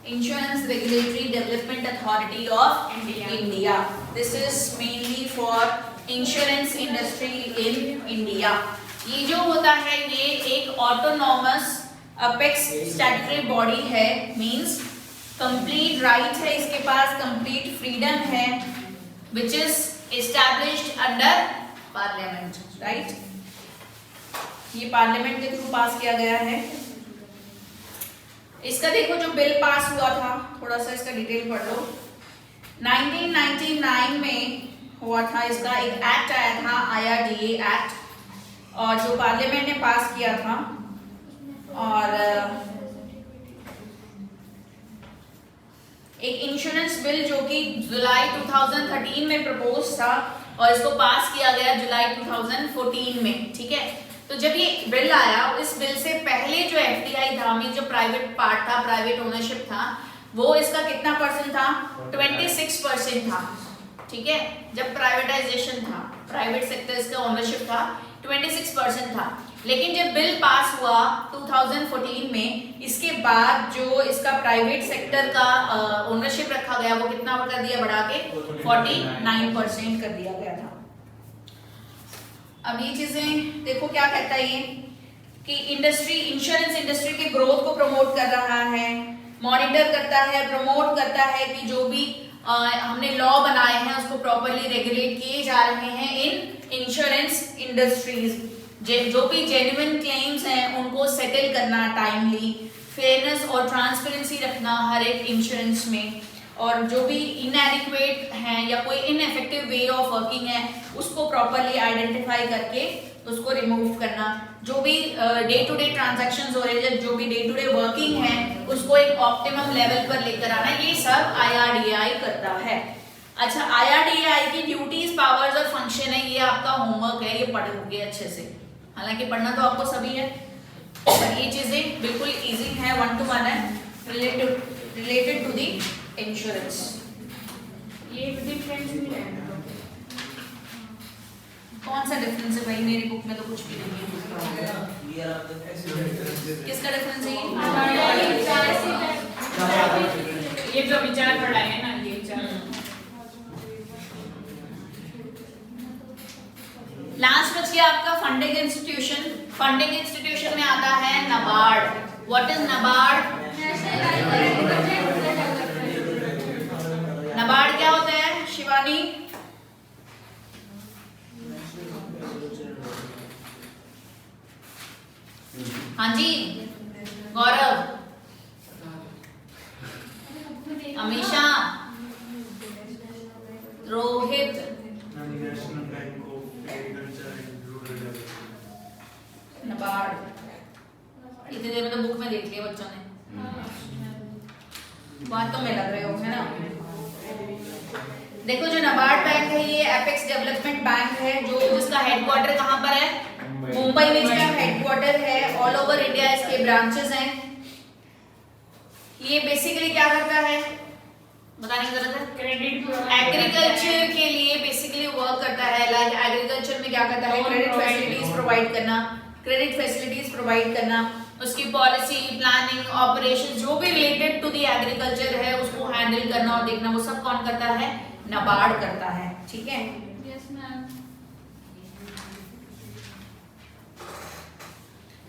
Insurance Regulatory Development Authority of India. This is mainly for insurance industry in India. ये जो होता है ये एक ऑटोनॉमस अपेक्स स्टैट्यूटरी बॉडी है, मींस कंप्लीट राइट है इसके पास, कंप्लीट फ्रीडम है, which is established under parliament, right. ये पार्लियामेंट के थ्रू पास किया गया है। इसका देखो जो बिल पास हुआ था, थोड़ा सा इसका डिटेल पढ़ लो। 1999 में हुआ था, इसका एक एक्ट आया था IRDA एक्ट, और जो पार्लियामेंट ने पास किया था, और एक इंश्योरेंस बिल जो कि जुलाई 2013 में प्रपोज था और इसको पास किया गया जुलाई 2014 में, ठीक है। तो जब ये बिल आया, इस बिल से पहले जो FDI था, मीन जो प्राइवेट पार्ट था, प्राइवेट ओनरशिप था, वो इसका कितना परसेंट था? 26% था, ठीक है। जब प्राइवेटाइजेशन था, प्राइवेट सेक्टर इसका ओनरशिप था, 26% था। लेकिन जब बिल पास हुआ 2014 में, इसके बाद जो इसका प्राइवेट सेक्टर का ओनरशिप रखा गया वो कितना कर दिया, बढ़ा के 49% कर दिया गया था। अब ये चीजें देखो क्या कहता है ये, कि इंडस्ट्री, इंश्योरेंस इंडस्ट्री के ग्रोथ को प्रमोट कर रहा है, मॉनिटर करता है, प्रमोट करता है कि जो भी हमने लॉ बनाए हैं उसको प्रॉपरली रेगुलेट किए जा रहे हैं इन इंश्योरेंस इंडस्ट्रीज। जो भी जेन्युइन क्लेम्स हैं उनको सेटल करना टाइमली, फेयरनेस और ट्रांसपेरेंसी रखना हर एक इंश्योरेंस में, और जो भी इनएडिक्वेट हैं या कोई इनएफेक्टिव वे ऑफ वर्किंग है उसको प्रॉपरली आइडेंटिफाई करके उसको रिमूव करना, जो भी डे टू डे ट्रांजैक्शंस हो रहे हैं, जो भी डे टू डे वर्किंग है उसको एक ऑप्टिमम लेवल पर लेकर आना, ये सब IRDAI करता है। अच्छा, IRDAI की ड्यूटीज, पावर्स और फंक्शन है, ये आपका होमवर्क है, ये पढ़ोगे अच्छे से, हालांकि पढ़ना तो आपको सभी है, पर ये चीजें बिल्कुल इजी है, 1 to 1 है, रिलेटेड टू दी इंश्योरेंस। ये डिफरेंस भी है। कौन सा डिफरेंस है भाई? मेरी बुक में तो कुछ भी नहीं है। किसका डिफरेंस है ये जो विचार पढ़ाए है ना, ये विचार। लास्ट बच गया आपका फंडिंग इंस्टीट्यूशन। फंडिंग इंस्टीट्यूशन में आता है NABARD। What is NABARD? NABARD क्या होता है शिवानी? हाँ जी Gaurav, Amisha, Rohit, national bank of agriculture and rural development. NABARD इतनी देर में तो बुक में देख लिया बच्चों ने, बात तो में लग रहे हो है ना। देखो जो नाबार्ड बैंक है ये एपेक्स डेवलपमेंट बैंक है, जो जिसका हेडक्वार्टर कहाँ पर है? मुंबई में इसका हेडक्वार्टर है। ऑल ओवर इंडिया इसके ब्रांचेस हैं। ये बेसिकली क्या करता है बताने की जरूरत है? क्रेडिट एग्रीकल्चर के लिए बेसिकली वर्क करता है। लाइक एग्रीकल्चर में क्या करता है? क्रेडिट फैसिलिटीज प्रोवाइड करना, क्रेडिट फैसिलिटीज प्रोवाइड करना, उसकी पॉलिसी, प्लानिंग, ऑपरेशन जो भी रिलेटेड टू द एग्रीकल्चर है उसको हैंडल करना और देखना, वो सब कौन करता है? नाबार्ड करता है। ठीक है, यस मैम।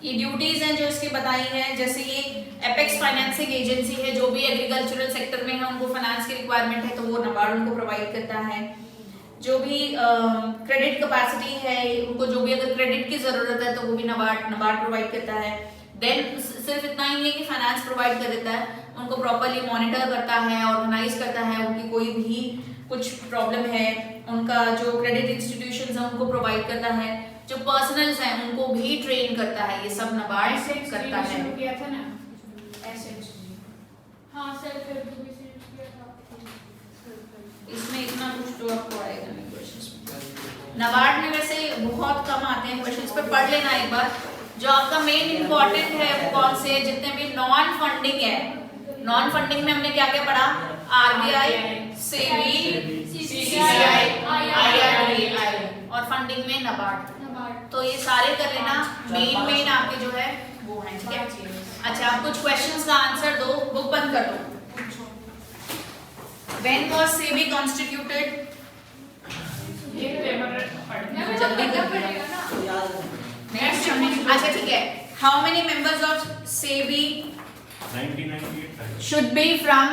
ये ड्यूटीज हैं जो इसकी बताई हैं। जैसे ये एपेक्स फाइनेंसिंग एजेंसी है, जो भी एग्रीकल्चरल सेक्टर में है उनको फाइनेंस की रिक्वायरमेंट है तो वो नाबार्ड उनको प्रोवाइड करता है। जो भी क्रेडिट कैपेसिटी है उनको, जो भी अगर क्रेडिट की जरूरत है तो वो भी नाबार्ड प्रोवाइड करता है। देन सिर्फ इतना ही है कि फाइनेंस प्रोवाइड कर देता है, उनको प्रॉपर्ली मॉनिटर करता है, ऑर्गेनाइज करता है, उनकी कोई भी कुछ प्रॉब्लम है, उनका जो क्रेडिट इंस्टीट्यूशंस हैं उनको प्रोवाइड करता है, जो पर्सनल्स हैं उनको भी ट्रेन करता है। ये सब नाबार्ड करता है। शुरू किया था ना एसेट्स। हाँ सेल्फ हेल्प ग्रुप से शुरू किया था। इसमें इतना कुछ तो आपको आएगा नहीं क्वेश्चंस में। नाबार्ड में वैसे बहुत कम आते हैं क्वेश्चंस, पे पढ़ लेना एक बार। जो आपका मेन इंपॉर्टेंट है वो कौन से, जितने भी नॉन फंडिंग है, नॉन फंडिंग में हमने क्या क्या पढ़ा? आरबीआई, सेबी, सीसीआई, आईआरडीआई, और फंडिंग में नाबार्ड। तो ये सारे कर लेना। मेन आपके जो है वो है। ठीक है, अच्छा आप कुछ क्वेश्चंस का आंसर दो, बुक बंद कर दो। When was SEBI constituted? ये पेपर पढ़ना जल्दी कर पड़ेगा ना। नेक्स्ट हमने, अच्छा ठीक है, how many members of SEBI 1998 should be from